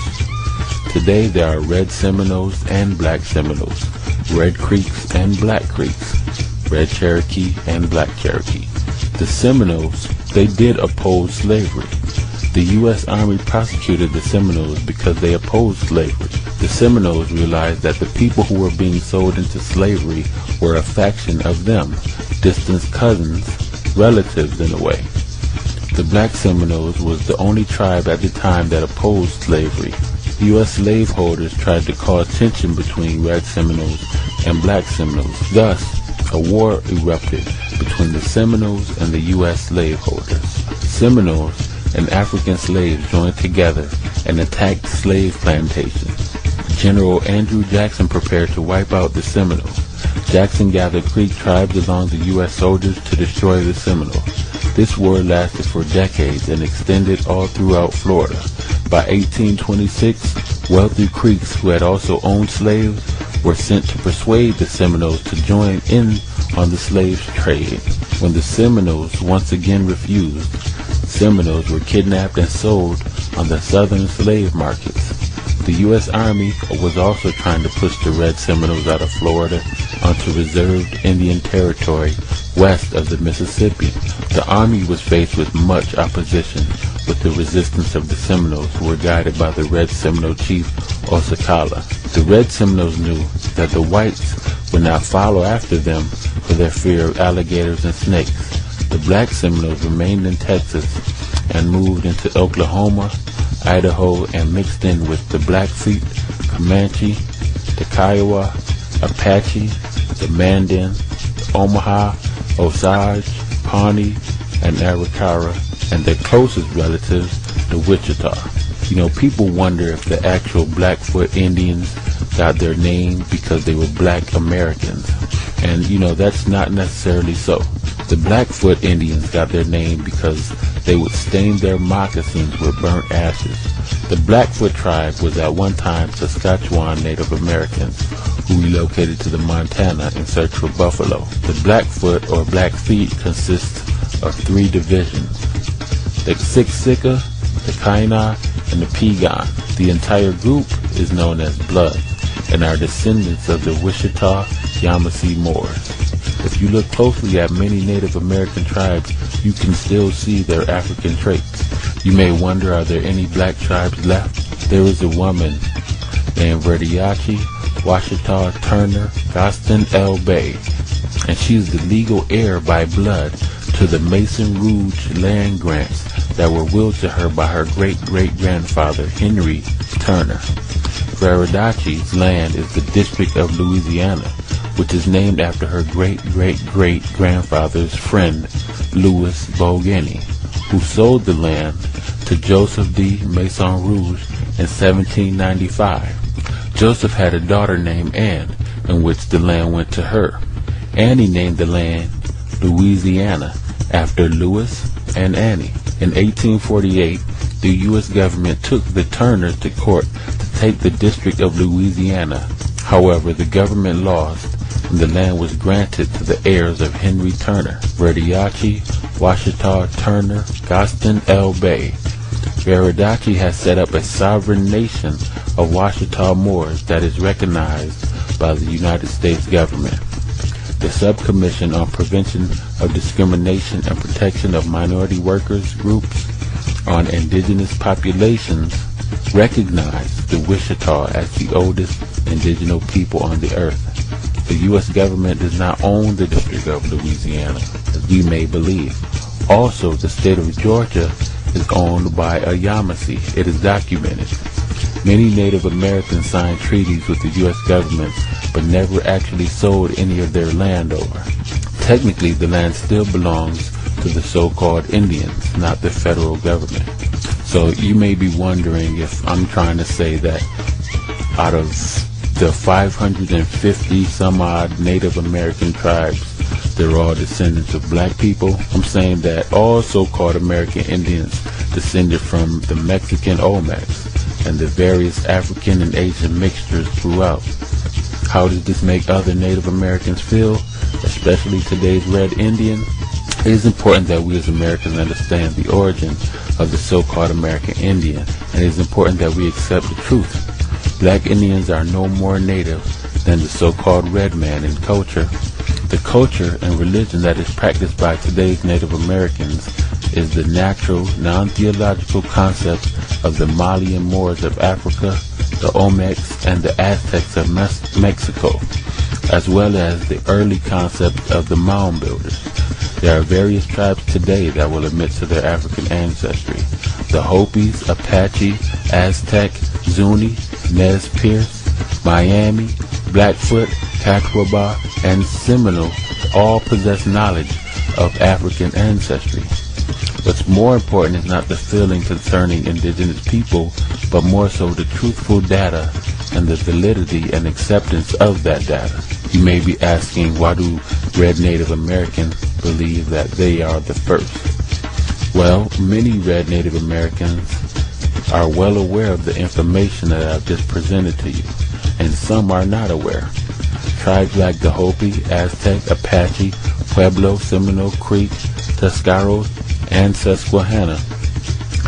Today there are red Seminoles and black Seminoles, red Creeks and black Creeks, red Cherokee and black Cherokee. The Seminoles, they did oppose slavery. The U.S. Army prosecuted the Seminoles because they opposed slavery. The Seminoles realized that the people who were being sold into slavery were a faction of them, distant cousins, relatives in a way. The black Seminoles was the only tribe at the time that opposed slavery. U.S. slaveholders tried to cause tension between red Seminoles and black Seminoles. Thus, a war erupted between the Seminoles and the U.S. slaveholders. Seminoles and African slaves joined together and attacked slave plantations. General Andrew Jackson prepared to wipe out the Seminoles. Jackson gathered Creek tribes along the U.S. soldiers to destroy the Seminoles. This war lasted for decades and extended all throughout Florida. By 1826, wealthy Creeks who had also owned slaves were sent to persuade the Seminoles to join in on the slave trade. When the Seminoles once again refused, Seminoles were kidnapped and sold on the southern slave markets. The U.S. Army was also trying to push the red Seminoles out of Florida onto reserved Indian territory west of the Mississippi. The Army was faced with much opposition with the resistance of the Seminoles, who were guided by the red Seminole chief Osceola. The red Seminoles knew that the whites would not follow after them for their fear of alligators and snakes. The black Seminoles remained in Texas and moved into Oklahoma, Idaho, and mixed in with the Blackfeet, Comanche, the Kiowa, Apache, the Mandan, the Omaha, Osage, Pawnee, and Arikara, and their closest relatives, the Wichita. You know, people wonder if the actual Blackfoot Indians got their name because they were black Americans. And, you know, that's not necessarily so. The Blackfoot Indians got their name because they would stain their moccasins with burnt ashes. The Blackfoot tribe was at one time Saskatchewan Native Americans who relocated to the Montana in search for buffalo. The Blackfoot or Blackfeet consists of three divisions: the Siksika, the Kainai, and the Piegan. The entire group is known as Blood and are descendants of the Wichita Yamasee Moors. If you look closely at many Native American tribes, you can still see their African traits. You may wonder, are there any black tribes left? There is a woman named Verdiachi Washita Turner Gaston L. Bay, and she is the legal heir by blood to the Mason Rouge land grants that were willed to her by her great-great-grandfather, Henry Turner. Verdiachi's land is the District of Louisiana, which is named after her great-great-great-grandfather's friend, Louis Bogeny, who sold the land to Joseph de Maison Rouge in 1795. Joseph had a daughter named Anne, in which the land went to her. Annie named the land Louisiana after Louis and Annie. In 1848, the U.S. government took the Turners to court to take the District of Louisiana. However, the government lost, and the land was granted to the heirs of Henry Turner, Verdiachi Washita Turner Gaston L. Bay. Verdiachi has set up a sovereign nation of Washita Moors that is recognized by the United States government. The Subcommission on Prevention of Discrimination and Protection of Minority Workers Groups on Indigenous Populations recognized the Wichita as the oldest indigenous people on the earth. The U.S. government does not own the District of Louisiana, as we may believe. Also, the state of Georgia is owned by a Yamasee. It is documented. Many Native Americans signed treaties with the U.S. government, but never actually sold any of their land over. Technically, the land still belongs to the so-called Indians, not the federal government. So you may be wondering if I'm trying to say that out of the 550 some odd Native American tribes, they're all descendants of black people. I'm saying that all so-called American Indians descended from the Mexican Olmecs and the various African and Asian mixtures throughout. How does this make other Native Americans feel, especially today's Red Indian? It is important that we as Americans understand the origin of the so-called American Indian, and it is important that we accept the truth. Black Indians are no more native than the so-called red man in culture. The culture and religion that is practiced by today's Native Americans is the natural, non-theological concept of the Malian Moors of Africa, the Olmecs, and the Aztecs of Mexico, as well as the early concept of the mound builders. There are various tribes today that will admit to their African ancestry. The Hopis, Apache, Aztec, Zuni, Nez Perce, Miami, Blackfoot, Catawba, and Seminole all possess knowledge of African ancestry. What's more important is not the feeling concerning indigenous people, but more so the truthful data and the validity and acceptance of that data. You may be asking, why do red Native Americans believe that they are the first? Well, many red Native Americans are well aware of the information that I've just presented to you, and some are not aware. Tribes like the Hopi, Aztec, Apache, Pueblo, Seminole, Creek, Tuscaros, and Susquehanna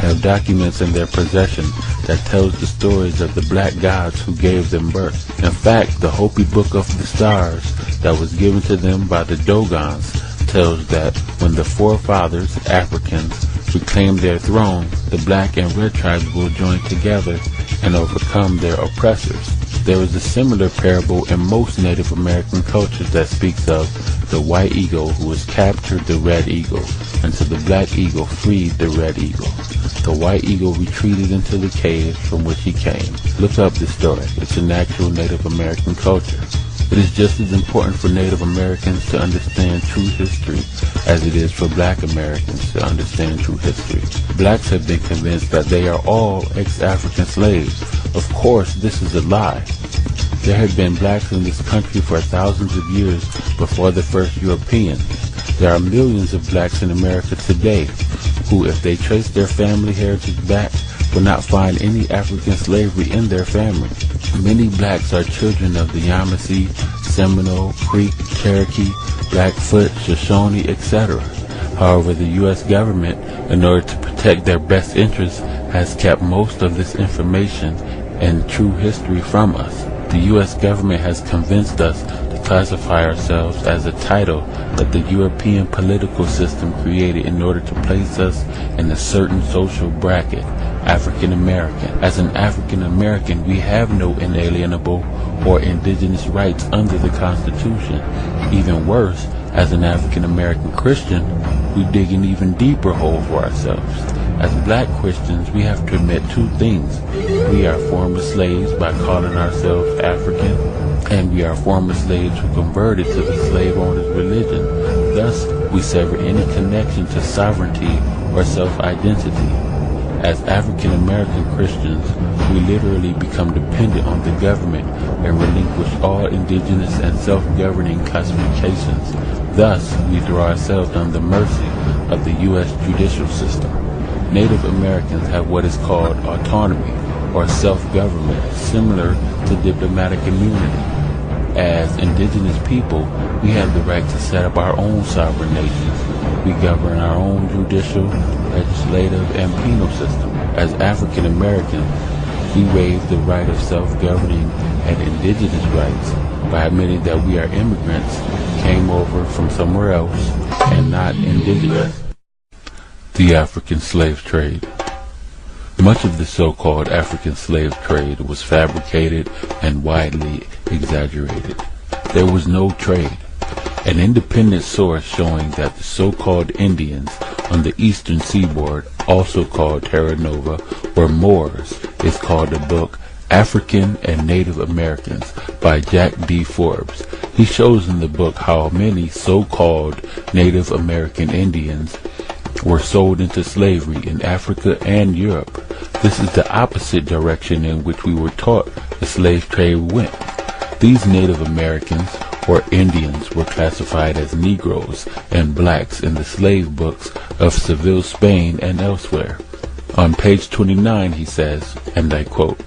have documents in their possession that tells the stories of the black gods who gave them birth. In fact, the Hopi Book of the Stars that was given to them by the Dogons tells that when the forefathers, Africans, reclaim their throne, the black and red tribes will join together and overcome their oppressors. There is a similar parable in most Native American cultures that speaks of the white eagle who has captured the red eagle until the black eagle freed the red eagle. The white eagle retreated into the cave from which he came. Look up this story. It's an actual Native American culture. It is just as important for Native Americans to understand true history as it is for black Americans to understand true history. Blacks have been convinced that they are all ex-African slaves. Of course, this is a lie. There have been blacks in this country for thousands of years before the first Europeans. There are millions of blacks in America today who, if they trace their family heritage back, will not find any African slavery in their family. Many blacks are children of the Yamasee, Seminole, Creek, Cherokee, Blackfoot, Shoshone, etc. However, the U.S. government, in order to protect their best interests, has kept most of this information and true history from us. The U.S. government has convinced us to classify ourselves as a title that the European political system created in order to place us in a certain social bracket, African American. As an African American, we have no inalienable or indigenous rights under the Constitution. Even worse, as an African American Christian, we dig an even deeper hole for ourselves. As black Christians, we have to admit two things. We are former slaves by calling ourselves African, and we are former slaves who converted to the slave owner's religion. Thus, we sever any connection to sovereignty or self-identity. As African American Christians, we literally become dependent on the government and relinquish all indigenous and self-governing classifications. Thus, we throw ourselves on the mercy of the U.S. judicial system. Native Americans have what is called autonomy or self-government, similar to diplomatic immunity. As indigenous people, we have the right to set up our own sovereign nations. We govern our own judicial, legislative, and penal system. As African Americans, we waive the right of self-governing and indigenous rights by admitting that we are immigrants, came over from somewhere else, and not indigenous. The African slave trade. Much of the so-called African slave trade was fabricated and widely exaggerated. There was no trade. An independent source showing that the so-called Indians on the eastern seaboard, also called Terra Nova, were Moors, is called the book African and Native Americans by Jack D. Forbes. He shows in the book how many so-called Native American Indians were sold into slavery in Africa and Europe. This is the opposite direction in which we were taught the slave trade went. These Native Americans, or Indians, were classified as Negroes and blacks in the slave books of Seville, Spain, and elsewhere. On page 29 he says, and I quote,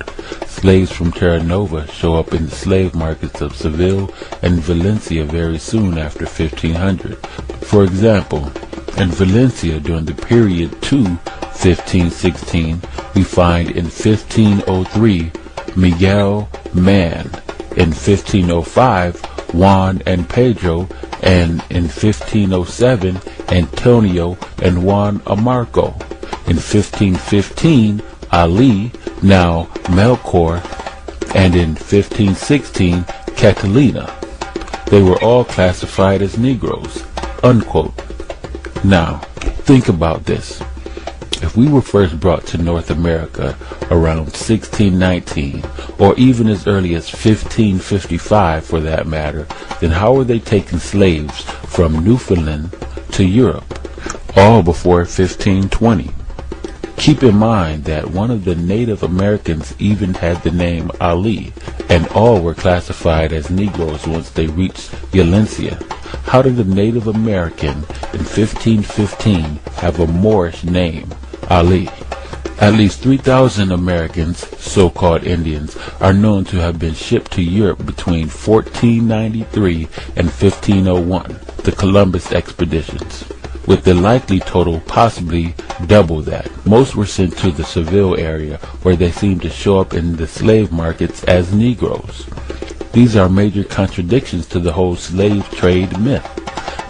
"Slaves from Terra Nova show up in the slave markets of Seville and Valencia very soon after 1500. For example, in Valencia during the period to 1516, we find in 1503 Miguel Man, in 1505 Juan and Pedro, and in 1507 Antonio and Juan Amarco. In 1515 Ali, now Melchor, and in 1516 Catalina. They were all classified as Negroes." Unquote. Now, think about this. If we were first brought to North America around 1619, or even as early as 1555 for that matter, then how were they taking slaves from Newfoundland to Europe, all before 1520? Keep in mind that one of the Native Americans even had the name Ali, and all were classified as Negroes once they reached Valencia. How did a Native American in 1515 have a Moorish name, Ali? At least 3,000 Americans, so-called Indians, are known to have been shipped to Europe between 1493 and 1501, the Columbus expeditions, with the likely total possibly double that. Most were sent to the Seville area, where they seem to show up in the slave markets as Negroes. These are major contradictions to the whole slave trade myth.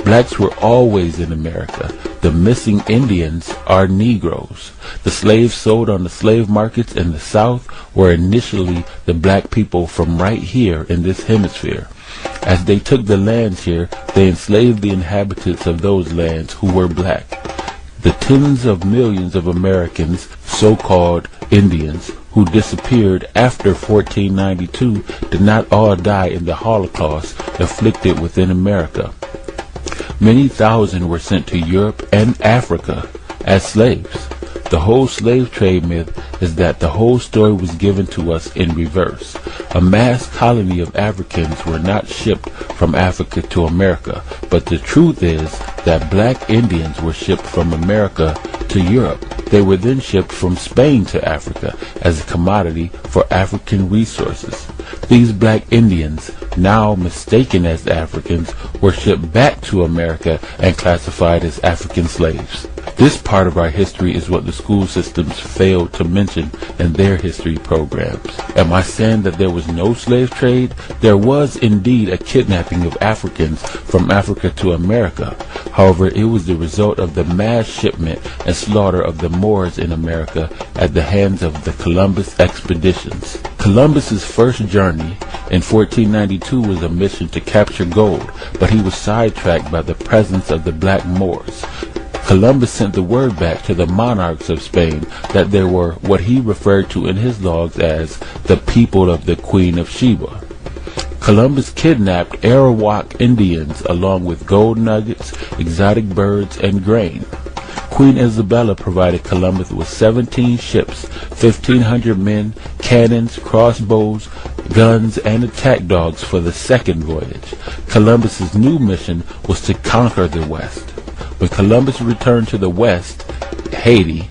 Blacks were always in America. The missing Indians are Negroes. The slaves sold on the slave markets in the South were initially the black people from right here in this hemisphere. As they took the lands here, they enslaved the inhabitants of those lands who were black. The tens of millions of Americans, so-called Indians, who disappeared after 1492 did not all die in the Holocaust inflicted within America. Many thousand were sent to Europe and Africa as slaves. The whole slave trade myth is that the whole story was given to us in reverse. A mass colony of Africans were not shipped from Africa to America, but the truth is that black Indians were shipped from America to Europe. They were then shipped from Spain to Africa as a commodity for African resources. These black Indians, now mistaken as Africans, were shipped back to America and classified as African slaves. This part of our history is what the school systems failed to mention in their history programs. Am I saying that there was no slave trade? There was indeed a kidnapping of Africans from Africa to America. However, it was the result of the mass shipment and slaughter of the Moors in America at the hands of the Columbus expeditions. Columbus's first journey in 1492 was a mission to capture gold, but he was sidetracked by the presence of the black Moors. Columbus sent the word back to the monarchs of Spain that there were what he referred to in his logs as the people of the Queen of Sheba. Columbus kidnapped Arawak Indians along with gold nuggets, exotic birds, and grain. Queen Isabella provided Columbus with 17 ships, 1,500 men, cannons, crossbows, guns, and attack dogs for the second voyage. Columbus's new mission was to conquer the West. When Columbus returned to the West, Haiti,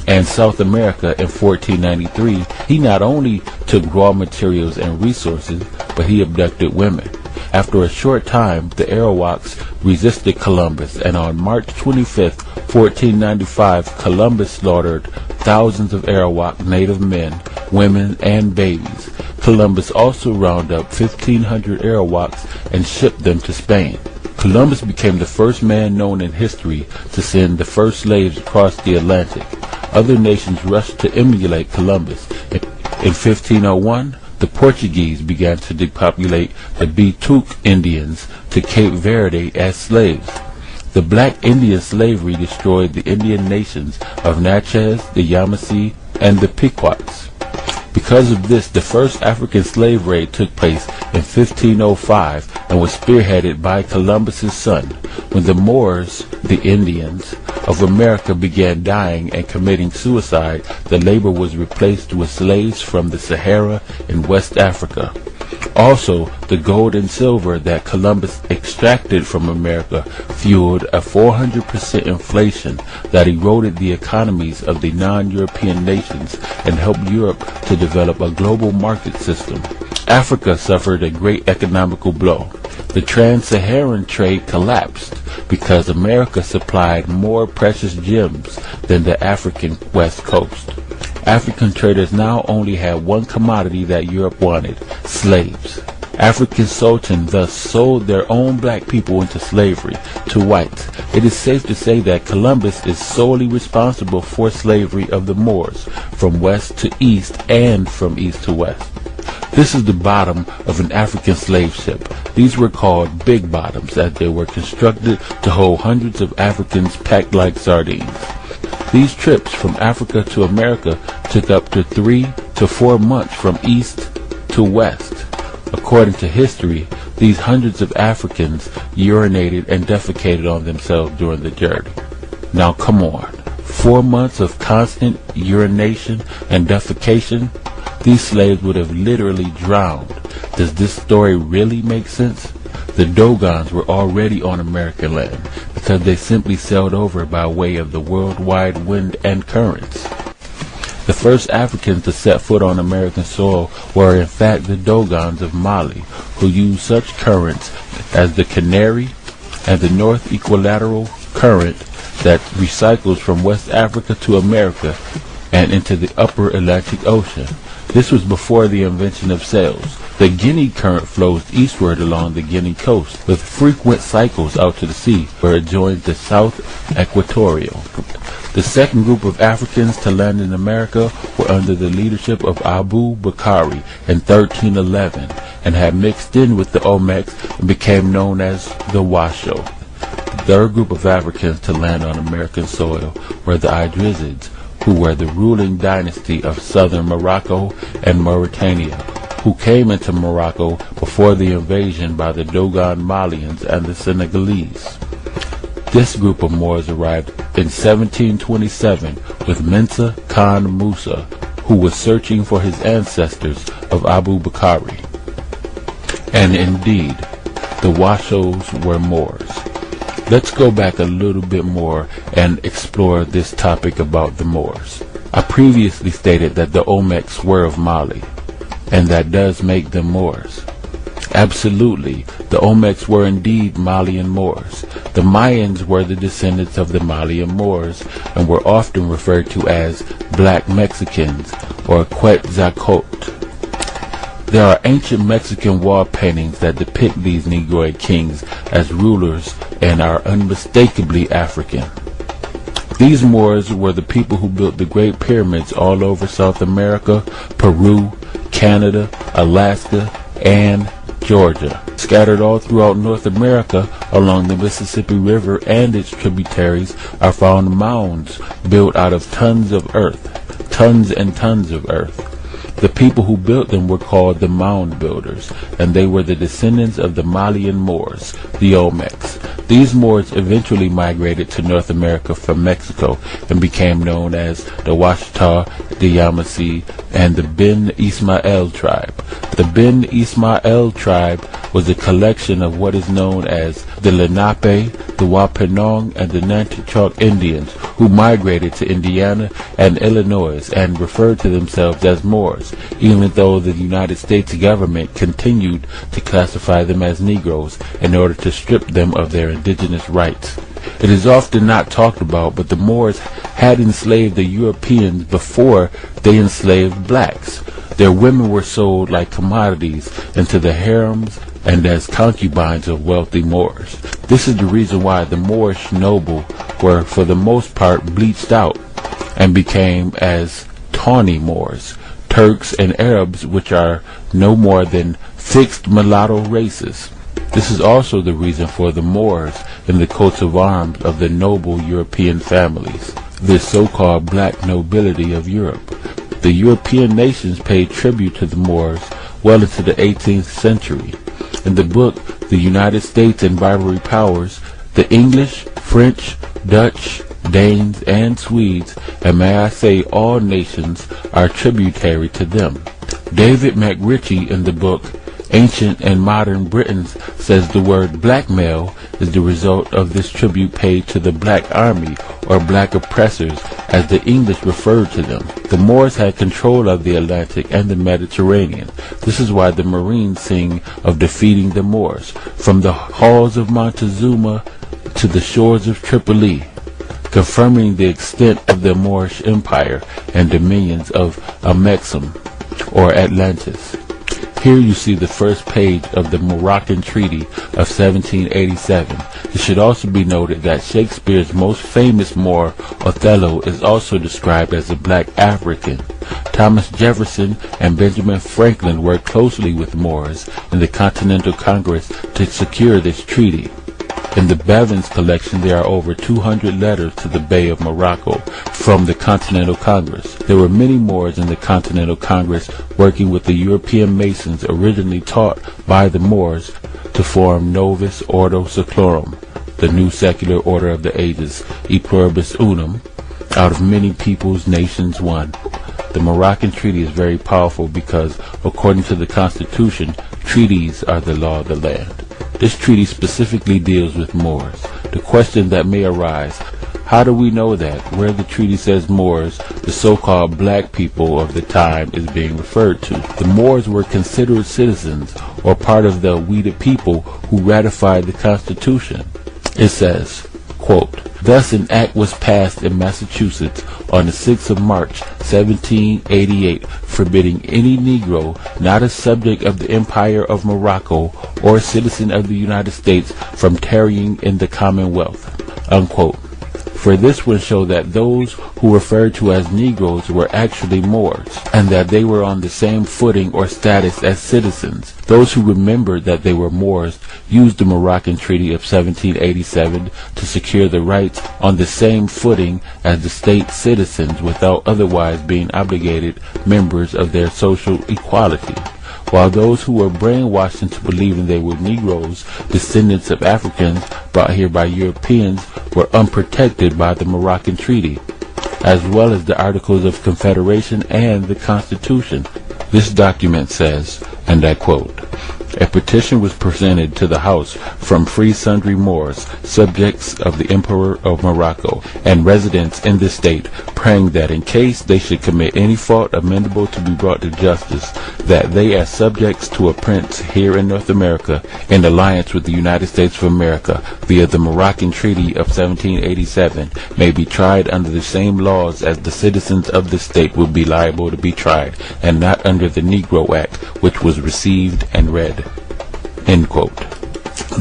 and South America in 1493, he not only took raw materials and resources, but he abducted women. After a short time, the Arawaks resisted Columbus, and on March 25, 1495, Columbus slaughtered thousands of Arawak native men, women, and babies. Columbus also rounded up 1,500 Arawaks and shipped them to Spain. Columbus became the first man known in history to send the first slaves across the Atlantic. Other nations rushed to emulate Columbus. In 1501, the Portuguese began to depopulate the Bituque Indians to Cape Verde as slaves. The black Indian slavery destroyed the Indian nations of Natchez, the Yamasee, and the Pequots. Because of this, the first African slave raid took place in 1505 and was spearheaded by Columbus's son. When the Moors, the Indians of America, began dying and committing suicide, the labor was replaced with slaves from the Sahara in West Africa. Also, the gold and silver that Columbus extracted from America fueled a 400% inflation that eroded the economies of the non-European nations and helped Europe to develop a global market system. Africa suffered a great economical blow. The trans-Saharan trade collapsed because America supplied more precious gems than the African West Coast. African traders now only had one commodity that Europe wanted: slaves. African sultans thus sold their own black people into slavery to whites. It is safe to say that Columbus is solely responsible for slavery of the Moors, from west to east and from east to west. This is the bottom of an African slave ship. These were called big bottoms, as they were constructed to hold hundreds of Africans packed like sardines. These trips from Africa to America took up to 3 to 4 months from east to west. According to history, these hundreds of Africans urinated and defecated on themselves during the journey. Now come on, 4 months of constant urination and defecation? These slaves would have literally drowned. Does this story really make sense? The Dogons were already on American land because they simply sailed over by way of the worldwide wind and currents. The first Africans to set foot on American soil were in fact the Dogons of Mali, who used such currents as the Canary and the North Equilateral Current that recycles from West Africa to America and into the upper Atlantic Ocean. This was before the invention of sails. The Guinea current flows eastward along the Guinea coast, with frequent cycles out to the sea, where it joins the South Equatorial. The second group of Africans to land in America were under the leadership of Abu Bakari in 1311, and had mixed in with the Olmecs and became known as the Washoe. The third group of Africans to land on American soil were the Idrisids, who were the ruling dynasty of southern Morocco and Mauritania, who came into Morocco before the invasion by the Dogon Malians and the Senegalese. This group of Moors arrived in 1727 with Mensa Khan Musa, who was searching for his ancestors of Abu Bakari. And indeed, the Washoes were Moors. Let's go back a little bit more and explore this topic about the Moors. I previously stated that the Olmecs were of Mali, and that does make them Moors. Absolutely, the Olmecs were indeed Malian Moors. The Mayans were the descendants of the Malian Moors and were often referred to as Black Mexicans or Quetzalcoatl. There are ancient Mexican wall paintings that depict these Negroid kings as rulers and are unmistakably African. These Moors were the people who built the Great Pyramids all over South America, Peru, Canada, Alaska, and Georgia. Scattered all throughout North America along the Mississippi River and its tributaries are found mounds built out of tons of earth, tons and tons of earth. The people who built them were called the mound builders, and they were the descendants of the Malian Moors, the Olmecs. These Moors eventually migrated to North America from Mexico and became known as the Washita, the Yamasee, and the Ben Ismael tribe. The Ben Ismael tribe was a collection of what is known as the Lenape, the Wampanoag, and the Nanticoke Indians who migrated to Indiana and Illinois and referred to themselves as Moors, even though the United States government continued to classify them as Negroes in order to strip them of their indigenous rights. It is often not talked about, but the Moors had enslaved the Europeans before they enslaved blacks. Their women were sold like commodities into the harems and as concubines of wealthy Moors. This is the reason why the Moorish noble were for the most part bleached out and became as tawny Moors, Turks and Arabs, which are no more than fixed mulatto races. This is also the reason for the Moors in the coats of arms of the noble European families, the so-called black nobility of Europe. The European nations paid tribute to the Moors well into the 18th century. In the book, The United States and Barbary Powers, the English, French, Dutch, Danes, and Swedes, and may I say all nations, are tributary to them. David McRitchie in the book Ancient and modern Britain says the word blackmail is the result of this tribute paid to the black army or black oppressors as the English referred to them. The Moors had control of the Atlantic and the Mediterranean. This is why the Marines sing of defeating the Moors, from the halls of Montezuma to the shores of Tripoli, confirming the extent of the Moorish Empire and dominions of Olmecs or Atlantis. Here you see the first page of the Moroccan Treaty of 1787. It should also be noted that Shakespeare's most famous Moor, Othello, is also described as a black African. Thomas Jefferson and Benjamin Franklin worked closely with Moors in the Continental Congress to secure this treaty. In the Bevins collection, there are over 200 letters to the Bey of Morocco from the Continental Congress. There were many Moors in the Continental Congress working with the European Masons originally taught by the Moors to form Novus Ordo Seclorum, the new secular order of the ages, e pluribus unum, out of many peoples, nations, one. The Moroccan Treaty is very powerful because, according to the Constitution, treaties are the law of the land. This treaty specifically deals with Moors. The question that may arise, how do we know that where the treaty says Moors, the so-called black people of the time is being referred to? The Moors were considered citizens or part of the we the people who ratified the Constitution. It says, quote, "Thus an act was passed in Massachusetts on the 6th of March, 1788, forbidding any Negro not a subject of the Empire of Morocco or a citizen of the United States from tarrying in the Commonwealth," unquote. For this would show that those who referred to as Negroes were actually Moors, and that they were on the same footing or status as citizens. Those who remembered that they were Moors used the Moroccan Treaty of 1787 to secure the rights on the same footing as the state citizens without otherwise being obligated members of their social equality. While those who were brainwashed into believing they were Negroes, descendants of Africans brought here by Europeans, were unprotected by the Moroccan Treaty, as well as the Articles of Confederation and the Constitution. This document says, and I quote, "A petition was presented to the House from free sundry Moors, subjects of the Emperor of Morocco, and residents in this state, praying that in case they should commit any fault amendable to be brought to justice, that they as subjects to a prince here in North America, in alliance with the United States of America, via the Moroccan Treaty of 1787, may be tried under the same laws as the citizens of this state would be liable to be tried, and not under the Negro Act, which was received and read." End quote.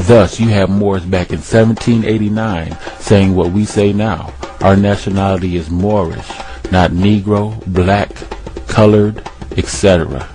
Thus, you have Moors back in 1789 saying what we say now. Our nationality is Moorish, not Negro, black, colored, etc.